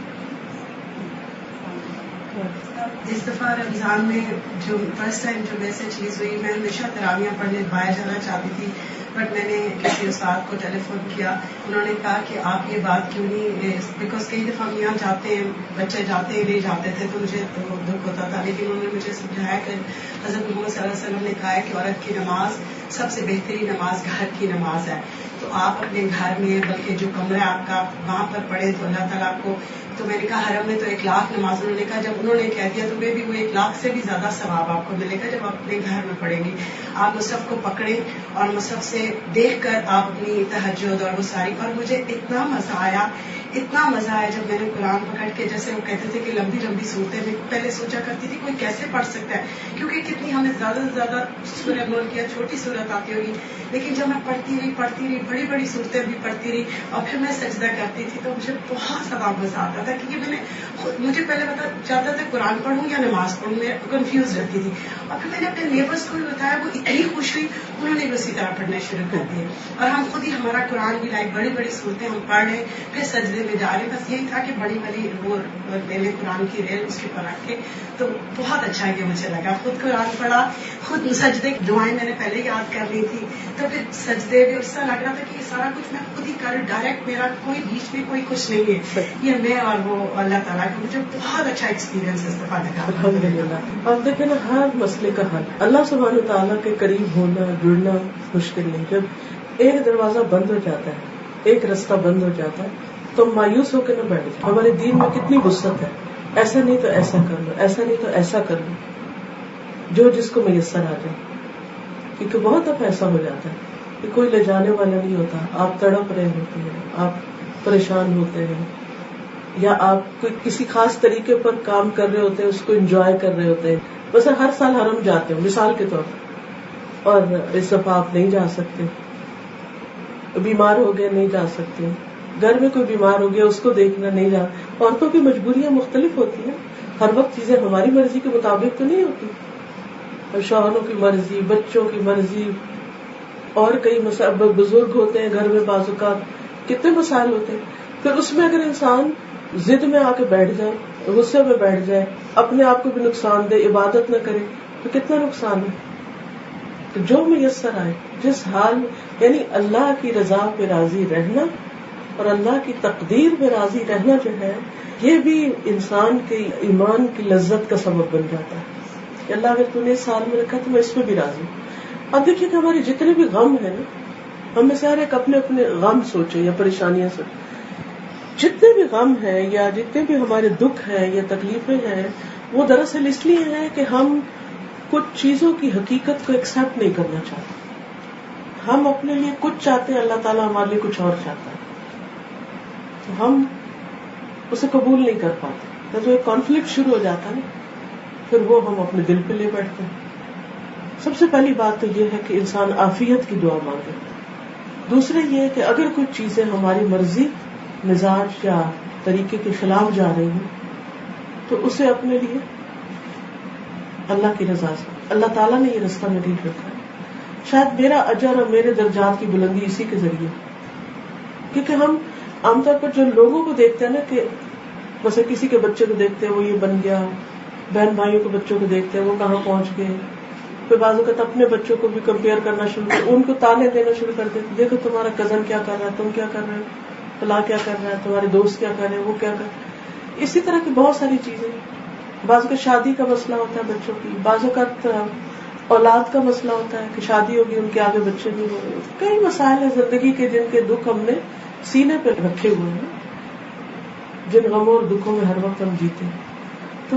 اس دفعہ رمضان میں جو فرسٹ ٹائم جو میں سے چیز ہوئی، میں ہمیشہ تراویاں پڑھنے باہر جانا چاہتی تھی، بٹ میں نے کسی استاد کو ٹیلی فون کیا، انہوں نے کہا کہ آپ یہ بات کیوں نہیں، بیکاز کئی دفعہ ہم یہاں جاتے ہیں، بچے جاتے ہیں نہیں جاتے تھے تو مجھے تو دکھ ہوتا تھا، لیکن انہوں نے مجھے سمجھایا کہ حضرت محمد صلی اللہ علیہ وسلم نے کہا ہے کہ عورت کی نماز سب سے بہترین نماز گھر کی نماز ہے، تو آپ اپنے گھر میں بلکہ جو کمرہ آپ کا وہاں پر پڑھیں تو اللہ تعالیٰ آپ کو. تو میں نے کہا حرم میں تو 1,00,000 نماز، انہوں نے کہا جب انہوں نے کہہ دیا تو میں بھی وہ 1,00,000 سے بھی زیادہ ثواب آپ کو ملے گا جب آپ اپنے گھر میں پڑھیں گی. آپ مصحف کو پکڑیں اور مصحف سے دیکھ کر آپ اپنی تہجد اور وہ ساری، اور مجھے اتنا مزہ آیا جب میں نے قرآن پکڑ کے، جیسے وہ کہتے تھے کہ لمبی لمبی صورتیں، میں پہلے سوچا کرتی تھی کوئی کیسے پڑھ سکتا ہے کیونکہ کتنی ہمیں زیادہ سے زیادہ سورہ ملک یا چھوٹی صورت آتی ہوگی، لیکن جب میں پڑھتی رہی بڑی بڑی صورتیں بھی پڑھتی رہی اور پھر میں سجدہ کرتی تھی تو مجھے بہت ثواب مزہ آتا تھا، کیونکہ مجھے پہلے پتا چلتا تھا قرآن پڑھوں یا نماز پڑھوں، میں کنفیوز رہتی تھی، اور پھر میں نے اپنے نیبرس کو بھی بتایا، وہ اتنی خوش ہوئی، انہوں نے بھی اسی طرح پڑھنا شروع کر دیے، اور ہم خود ہی ہمارا قرآن بھی بڑی بڑی صورتیں ہم پڑھ رہے پھر سجدے میں جا رہے، بس یہی تھا کہ بڑی والی وہ میں نے قرآن کی ریل اس کے پر رکھ کے، تو بہت اچھا یہ مجھے لگا، خود قرآن پڑھا، خود سجدے کی دعائیں میں نے پہلے یاد کر لی تھی، تو پھر سجدے بھی اس طرح لگ رہا تھا کہ یہ سارا کچھ میں خود ہی کر ڈائریکٹ، میرا کوئی بیچ میں کوئی کچھ نہیں ہے، یہ میں اور وہ اللہ تعالیٰ کو، مجھے بہت اچھا ایکسپیرینس اس دفعہ لگا.
الحمدللہ. اب دیکھیں نا، ہر مسئلے کا حل اللہ سبحانہ تعالیٰ کے قریب ہونا، جڑنا مشکل نہیں. جب ایک دروازہ بند ہو جاتا ہے، ایک رستہ بند ہو جاتا ہے تو مایوس ہو کے نہ بیٹھ جائے. ہمارے دین میں کتنی وسعت ہے، ایسا نہیں تو ایسا کر لو، ایسا نہیں تو ایسا کر لو، جو جس کو میسر آ جائے. کیونکہ بہت اب ایسا ہو جاتا ہے کہ کوئی لے جانے والا نہیں ہوتا، آپ تڑپ رہے ہوتے ہیں، آپ پریشان ہوتے ہیں، یا آپ کوئی کسی خاص طریقے پر کام کر رہے ہوتے ہیں، اس کو انجوائے کر رہے ہوتے ہیں. بس ہر سال حرم جاتے ہیں مثال کے طور پر، اور اس دفعہ آپ نہیں جا سکتے، بیمار ہو گئے نہیں جا سکتے، گھر میں کوئی بیمار ہو گیا اس کو دیکھنا نہیں جا. عورتوں کی مجبوریاں مختلف ہوتی ہیں، ہر وقت چیزیں ہماری مرضی کے مطابق تو نہیں ہوتی، اور شوہروں کی مرضی، بچوں کی مرضی، اور کئی بزرگ ہوتے ہیں گھر میں، بعض اوقات کتنے مسائل ہوتے ہیں. پھر اس میں اگر انسان ضد میں آ کے بیٹھ جائے، غصے میں بیٹھ جائے، اپنے آپ کو بھی نقصان دے، عبادت نہ کرے، تو کتنا نقصان ہے. تو جو میسر آئے جس حال، یعنی اللہ کی رضا پہ راضی رہنا اور اللہ کی تقدیر پہ راضی رہنا جو ہے، یہ بھی انسان کے ایمان کی لذت کا سبب بن جاتا ہے کہ اللہ اگر تم نے اس حال میں رکھا تو میں اس پہ بھی راضی ہوں. اب دیکھیے کہ ہمارے جتنے بھی غم ہیں نا، ہم میں سے ہر ایک اپنے اپنے غم سوچے یا پریشانیاں سوچے. جتنے بھی غم ہیں یا جتنے بھی ہمارے دکھ ہیں یا تکلیفیں ہیں، وہ دراصل اس لیے ہیں کہ ہم کچھ چیزوں کی حقیقت کو ایکسپٹ نہیں کرنا چاہتے. ہم اپنے لیے کچھ چاہتے ہیں، اللہ تعالیٰ ہمارے لیے کچھ اور چاہتا ہے، تو ہم اسے قبول نہیں کر پاتے. جب ایک کانفلکٹ شروع ہو جاتا ہے پھر وہ ہم اپنے دل پہ لے بیٹھتے ہیں. سب سے پہلی بات تو یہ ہے کہ انسان عافیت کی دعا مانگے. دوسرے یہ کہ اگر کچھ چیزیں ہماری مرضی، مزاج یا طریقے کے خلاف جا رہی ہیں تو اسے اپنے لیے اللہ کی رضا سے، اللہ تعالیٰ نے یہ رستہ میرے لیے رکھا ہے، شاید میرا اجر اور میرے درجات کی بلندی اسی کے ذریعے. کیونکہ ہم عام طور پر جو لوگوں کو دیکھتے ہیں نا، کہ مثلا کسی کے بچے کو دیکھتے ہیں وہ یہ بن گیا، بہن بھائیوں کے بچوں کو دیکھتے ہیں وہ کہاں پہنچ گئے، پھر بعض اوقات اپنے بچوں کو بھی کمپیئر کرنا شروع کر، ان کو تانے دینا شروع کر دیتے، دیکھو تمہارا کزن کیا کر رہا ہے، تم کیا کر رہے ہو، فلاں کیا کر رہا ہے، تمہارے دوست کیا کر رہے ہیں، وہ کیا کر رہے ہیں. اسی طرح کی بہت ساری چیزیں. بعض اوقات شادی کا مسئلہ ہوتا ہے بچوں کی، بعض اوقات اولاد کا مسئلہ ہوتا ہے کہ شادی ہوگی ان کے آگے بچے نہیں ہو رہے. کئی مسائل ہیں زندگی کے جن کے دکھ ہم نے سینے پہ رکھے ہوئے ہیں، جن غموں اور دکھوں میں ہر وقت ہم جیتے ہیں. تو